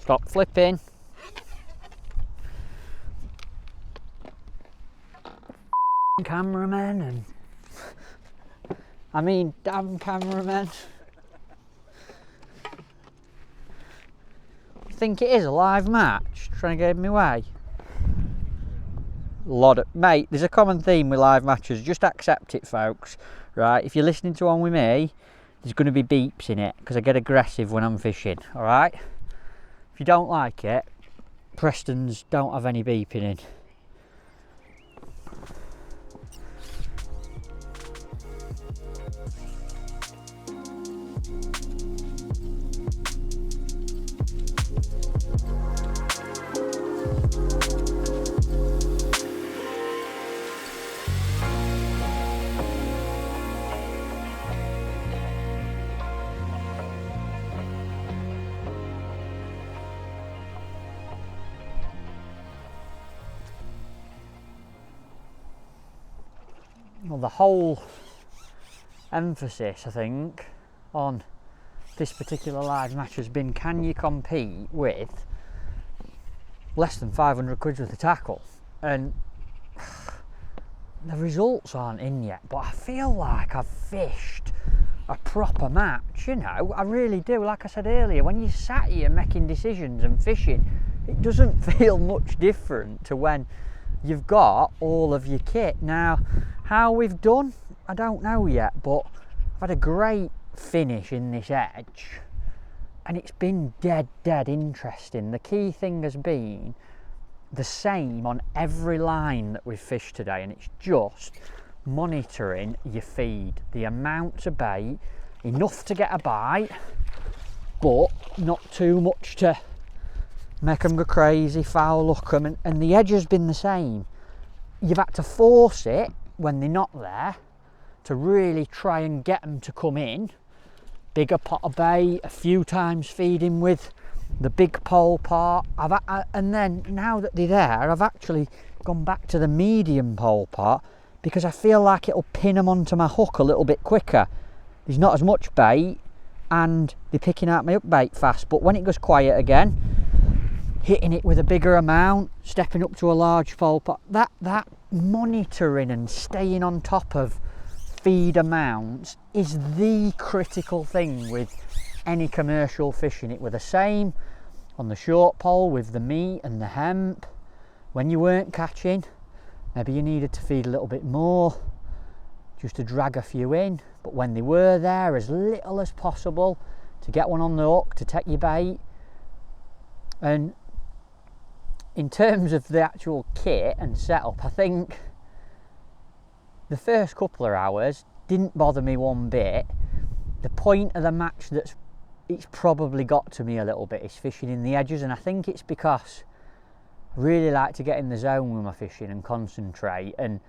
Stop flipping. Cameramen and damn cameramen. Think it is a live match? Trying to get in my way? Mate, there's a common theme with live matches. Just accept it, folks. Right? If you're listening to one with me, there's going to be beeps in it because I get aggressive when I'm fishing. All right? If you don't like it, Preston's don't have any beeping in. Well, the whole emphasis, I think, on this particular live match has been, can you compete with less than 500 quid worth of tackle? And the results aren't in yet, but I feel like I've fished a proper match, you know, I really do. Like I said earlier, when you're sat here making decisions and fishing, it doesn't feel much different to when you've got all of your kit. Now, how we've done, I don't know yet, but I've had a great finish in this edge and it's been dead interesting. The key thing has been the same on every line that we've fished today, and it's just monitoring your feed, the amount of bait, enough to get a bite, but not too much to make them go crazy, foul hook them, and the edge has been the same. You've had to force it when they're not there to really try and get them to come in. Bigger pot of bait, a few times feeding with the big pole part. And then now that they're there, I've actually gone back to the medium pole part because I feel like it'll pin them onto my hook a little bit quicker. There's not as much bait and they're picking out my hook bait fast, but when it goes quiet again, hitting it with a bigger amount, stepping up to a large pole pot, that monitoring and staying on top of feed amounts is the critical thing with any commercial fishing. It were the same on the short pole with the meat and the hemp. When you weren't catching, maybe you needed to feed a little bit more just to drag a few in, but when they were there, as little as possible to get one on the hook, to take your bait. And in terms of the actual kit and setup, I think the first couple of hours didn't bother me one bit. The point of the match it's probably got to me a little bit is fishing in the edges, and I think it's because I really like to get in the zone with my fishing and concentrate, and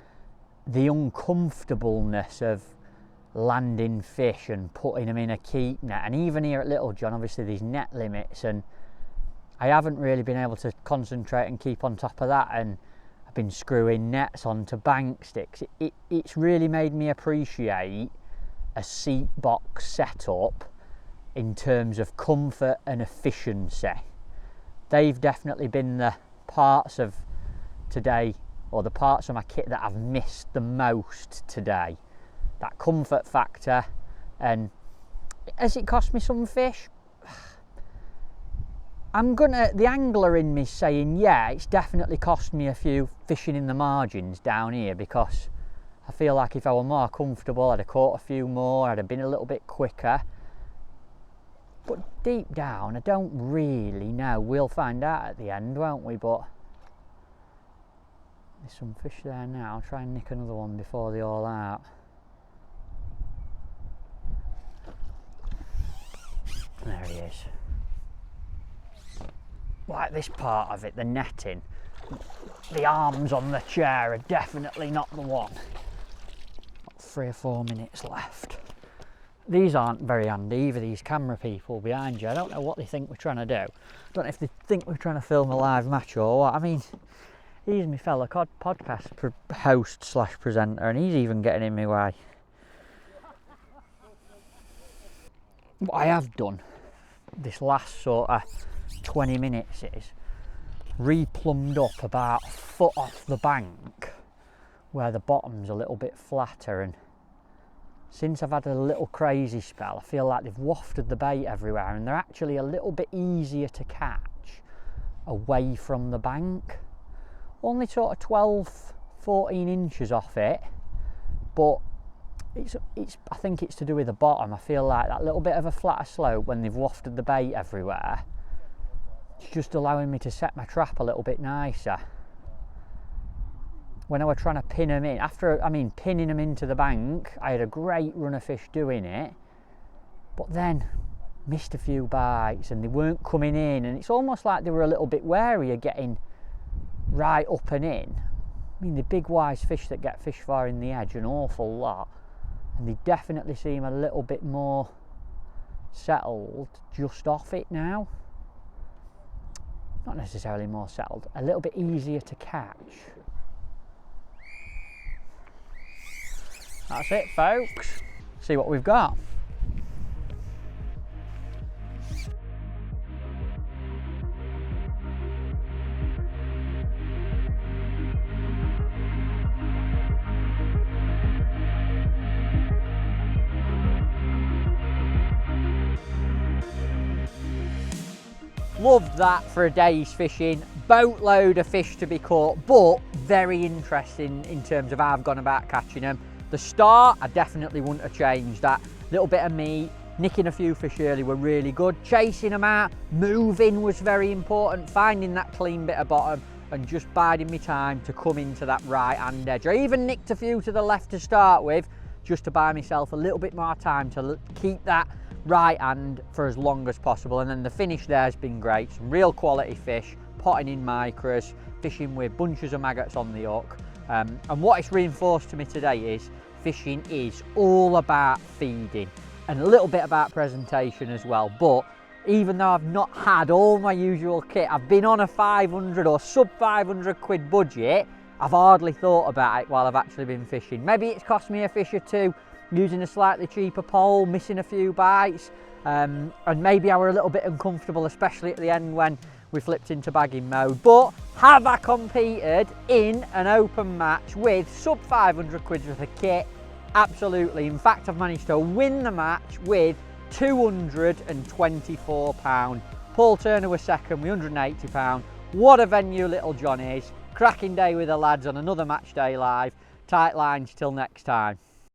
the uncomfortableness of landing fish and putting them in a keep net, and even here at Little John obviously there's net limits and I haven't really been able to concentrate and keep on top of that, and been screwing nets onto bank sticks. It's really made me appreciate a seat box setup in terms of comfort and efficiency. They've definitely been the parts of today, or the parts of my kit that I've missed the most today. That comfort factor. And has it cost me some fish? The angler in me saying, yeah, it's definitely cost me a few fishing in the margins down here, because I feel like if I were more comfortable, I'd have caught a few more, I'd have been a little bit quicker. But deep down, I don't really know. We'll find out at the end, won't we? But there's some fish there now. I'll try and nick another one before they all out. There he is. Like this part of it, the netting, the arms on the chair are definitely not the one. Got 3 or 4 minutes left. These aren't very handy either, these camera people behind you. I don't know what they think we're trying to do. I don't know if they think we're trying to film a live match or what. I mean, he's my fellow podcast host / presenter, and he's even getting in my way. What I have done this last sort of 20 minutes is replumbed up about a foot off the bank where the bottom's a little bit flatter, and since I've had a little crazy spell, I feel like they've wafted the bait everywhere, and they're actually a little bit easier to catch away from the bank. Only sort of 12-14 inches off it, but I think it's to do with the bottom. I feel like that little bit of a flatter slope when they've wafted the bait everywhere, it's just allowing me to set my trap a little bit nicer. When I was trying to pin them in, pinning them into the bank, I had a great run of fish doing it, but then missed a few bites and they weren't coming in, and it's almost like they were a little bit wary of getting right up and in. I mean, the big wise fish that get fished for in the edge an awful lot, and they definitely seem a little bit more settled just off it now. Not necessarily more settled, a little bit easier to catch. That's it, folks. See what we've got. Loved that for a day's fishing. Boatload of fish to be caught, but very interesting in terms of how I've gone about catching them. The start, I definitely wouldn't have changed that. Little bit of meat, nicking a few fish early were really good. Chasing them out, moving was very important. Finding that clean bit of bottom and just biding me time to come into that right hand edge. I even nicked a few to the left to start with, just to buy myself a little bit more time to keep that right hand for as long as possible. And then the finish there has been great. Some real quality fish, potting in micros, fishing with bunches of maggots on the hook. And what it's reinforced to me today is fishing is all about feeding and a little bit about presentation as well. But even though I've not had all my usual kit, I've been on a 500 or sub 500 quid budget, I've hardly thought about it while I've actually been fishing. Maybe it's cost me a fish or two using a slightly cheaper pole, missing a few bites, and maybe I were a little bit uncomfortable, especially at the end when we flipped into bagging mode. But have I competed in an open match with sub 500 quid worth of kit? Absolutely. In fact, I've managed to win the match with £224. Paul Turner was second with £180. What a venue Little John is. Cracking day with the lads on another match day live. Tight lines till next time.